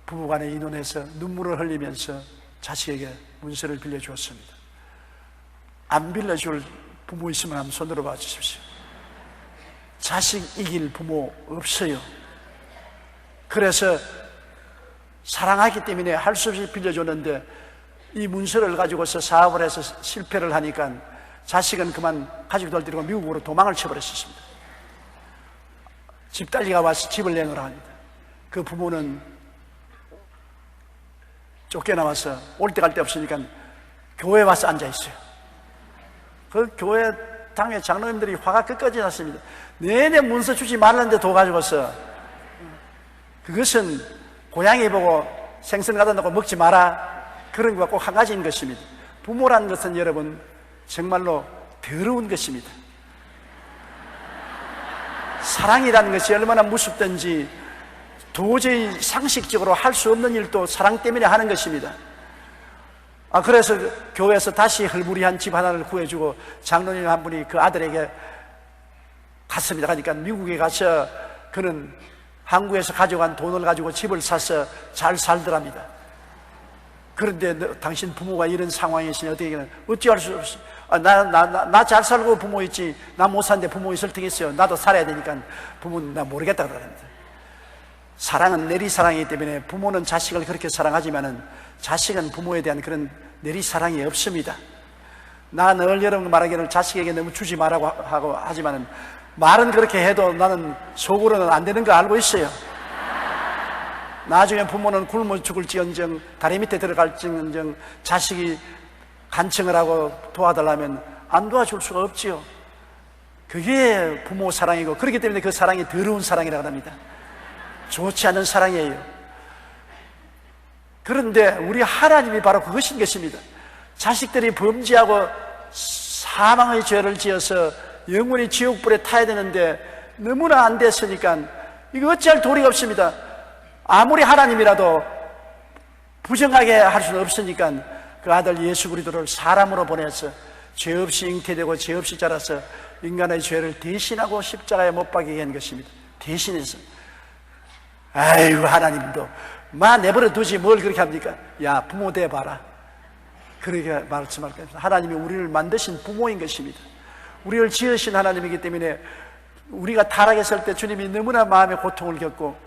부부간에 의논해서 눈물을 흘리면서 자식에게 문서를 빌려주었습니다. 안 빌려줄 부모 있으면 한번 손들어 봐 주십시오. 자식 이길 부모 없어요. 그래서 사랑하기 때문에 할 수 없이 빌려줬는데, 이 문서를 가지고서 사업을 해서 실패를 하니까 자식은 그만 가족들 데리고 미국으로 도망을 쳐버렸습니다. 집딸리가 와서 집을 내놓으라 합니다. 그 부모는 쫓겨나와서 올 때 갈 데 없으니까 교회에 와서 앉아있어요. 그 교회 당회 장로님들이 화가 끝까지 났습니다. 내내 문서 주지 말라는데 도 가지고서, 그것은 고양이 보고 생선 갖다 놓고 먹지 마라, 그런 것과 꼭 한 가지인 것입니다. 부모라는 것은 여러분 정말로 더러운 것입니다. 사랑이라는 것이 얼마나 무섭든지 도저히 상식적으로 할 수 없는 일도 사랑 때문에 하는 것입니다. 그래서 교회에서 다시 헐부리한 집 하나를 구해주고 장로님 한 분이 그 아들에게 갔습니다. 그러니까 미국에 가서 그는 한국에서 가져간 돈을 가지고 집을 사서 잘 살더랍니다. 그런데 당신 부모가 이런 상황이시니 어떻게 어찌할 수 없이, 나 잘 살고 부모 있지, 나 못 사는데 부모 있을 테겠 어요. 나도 살아야 되니까 부모는 나 모르겠다 그러는데, 사랑은 내리사랑이기 때문에 부모는 자식을 그렇게 사랑하지만은 자식은 부모에 대한 그런 내리사랑이 없습니다. 나 늘 여러분 말하기를 자식에게 너무 주지 말라고 하고 하지만은, 말은 그렇게 해도 나는 속으로는 안 되는 거 알고 있어요. 나중에 부모는 굶어 죽을지언정, 다리 밑에 들어갈지언정 자식이 간청을 하고 도와달라면 안 도와줄 수가 없지요. 그게 부모 사랑이고, 그렇기 때문에 그 사랑이 더러운 사랑이라고 합니다. 좋지 않은 사랑이에요. 그런데 우리 하나님이 바로 그것인 것입니다. 자식들이 범죄하고 사망의 죄를 지어서 영원히 지옥불에 타야 되는데 너무나 안 됐으니까 이거 어찌할 도리가 없습니다. 아무리 하나님이라도 부정하게 할 수는 없으니까 그 아들 예수 그리스도를 사람으로 보내서 죄 없이 잉태되고 죄 없이 자라서 인간의 죄를 대신하고 십자가에 못 박이게 한 것입니다. 대신해서. 아이고, 하나님도 내버려 두지 뭘 그렇게 합니까? 야, 부모 돼봐라. 그렇게 말씀할 겁니다. 하나님이 우리를 만드신 부모인 것입니다. 우리를 지으신 하나님이기 때문에 우리가 타락했을 때 주님이 너무나 마음의 고통을 겪고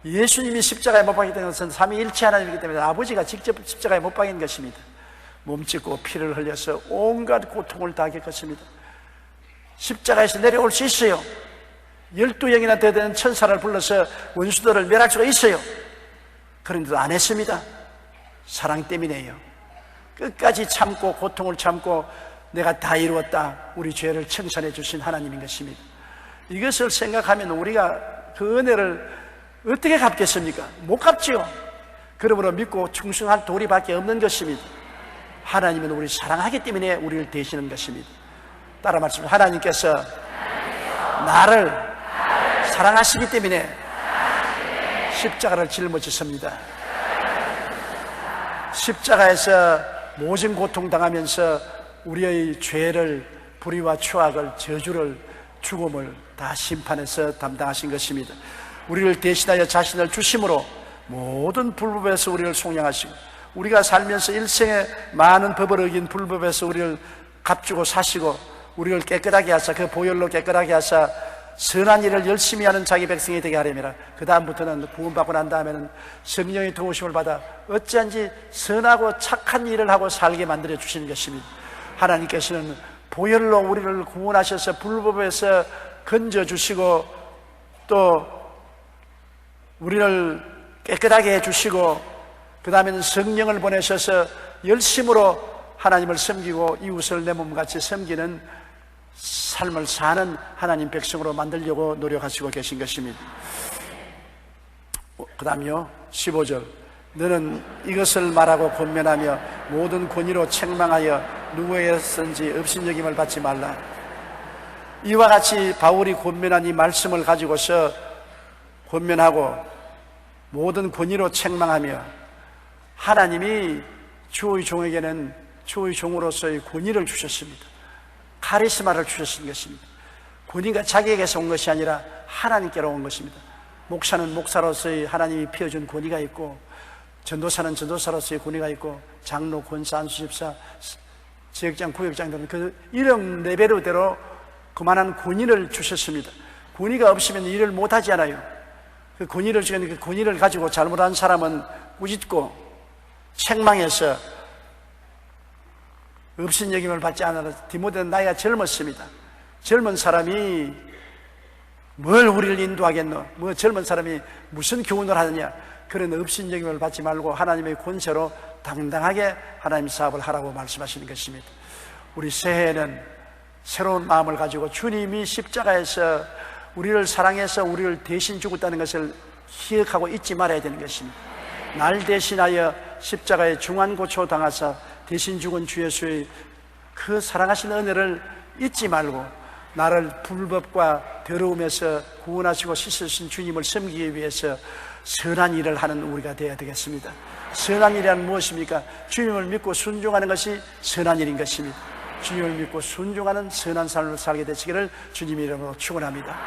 예수님이 십자가에 못 박히는 것은 삼위일체 하나님이기 때문에 아버지가 직접 십자가에 못 박인 것입니다. 몸짓고 피를 흘려서 온갖 고통을 다 겪었습니다. 십자가에서 내려올 수 있어요. 12영이나 되는 천사를 불러서 원수들을 멸할 수가 있어요. 그런데도 안 했습니다. 사랑 때문에요. 끝까지 참고 고통을 참고 내가 다 이루었다, 우리 죄를 청산해 주신 하나님인 것입니다. 이것을 생각하면 우리가 그 은혜를 어떻게 갚겠습니까? 못 갚지요. 그러므로 믿고 충성할 도리밖에 없는 것입니다. 하나님은 우리 사랑하기 때문에 우리를 대신하는 것입니다. 따라 말씀합니다. 하나님께서 나를 사랑하시기 때문에 십자가를 짊어지십니다. 십자가에서 모진 고통당하면서 우리의 죄를, 불의와 추악을, 저주를, 죽음을 다 심판해서 담당하신 것입니다. 우리를 대신하여 자신을 주심으로 모든 불법에서 우리를 속량하시고, 우리가 살면서 일생에 많은 법을 어긴 불법에서 우리를 값주고 사시고 우리를 깨끗하게 하사 그 보혈로 깨끗하게 하사 선한 일을 열심히 하는 자기 백성이 되게 하려니라. 그 다음부터는 구원받고 난 다음에는 성령의 도우심을 받아 어찌한지 선하고 착한 일을 하고 살게 만들어 주시는 것입니다. 하나님께서는 보혈로 우리를 구원하셔서 불법에서 건져주시고 또 우리를 깨끗하게 해주시고 그 다음에는 성령을 보내셔서 열심으로 하나님을 섬기고 이웃을 내 몸같이 섬기는 삶을 사는 하나님 백성으로 만들려고 노력하시고 계신 것입니다. 그 다음요 15절, 너는 이것을 말하고 권면하며 모든 권위로 책망하여 누구에게선지 업신여김을 받지 말라. 이와 같이 바울이 권면한 이 말씀을 가지고서 권면하고 모든 권위로 책망하며, 하나님이 주의 종에게는 주의 종으로서의 권위를 주셨습니다. 카리스마를 주셨은 것입니다. 권위가 자기에게서 온 것이 아니라 하나님께로 온 것입니다. 목사는 목사로서의 하나님이 피워준 권위가 있고, 전도사는 전도사로서의 권위가 있고, 장로, 권사, 안수집사, 지역장, 구역장들은 그 이름 레벨대로 그만한 권위를 주셨습니다. 권위가 없으면 일을 못하지 않아요. 그 권위를 주는 그 권위를 가지고 잘못한 사람은 꾸짖고 책망해서 업신여김을 받지 않아서, 디모데는 나이가 젊었습니다. 젊은 사람이 뭘 우리를 인도하겠노? 뭐 젊은 사람이 무슨 교훈을 하느냐? 그런 업신여김을 받지 말고 하나님의 권세로 당당하게 하나님 사업을 하라고 말씀하시는 것입니다. 우리 새해에는 새로운 마음을 가지고 주님이 십자가에서 우리를 사랑해서 우리를 대신 죽었다는 것을 기억하고 잊지 말아야 되는 것입니다. 날 대신하여 십자가에 중환고초 당하사 대신 죽은 주 예수의 그 사랑하신 은혜를 잊지 말고 나를 불법과 더러움에서 구원하시고 씻으신 주님을 섬기기 위해서 선한 일을 하는 우리가 되어야 되겠습니다. 선한 일이란 무엇입니까? 주님을 믿고 순종하는 것이 선한 일인 것입니다. 주님을 믿고 순종하는 선한 삶을 살게 되시기를 주님의 이름으로 축원합니다.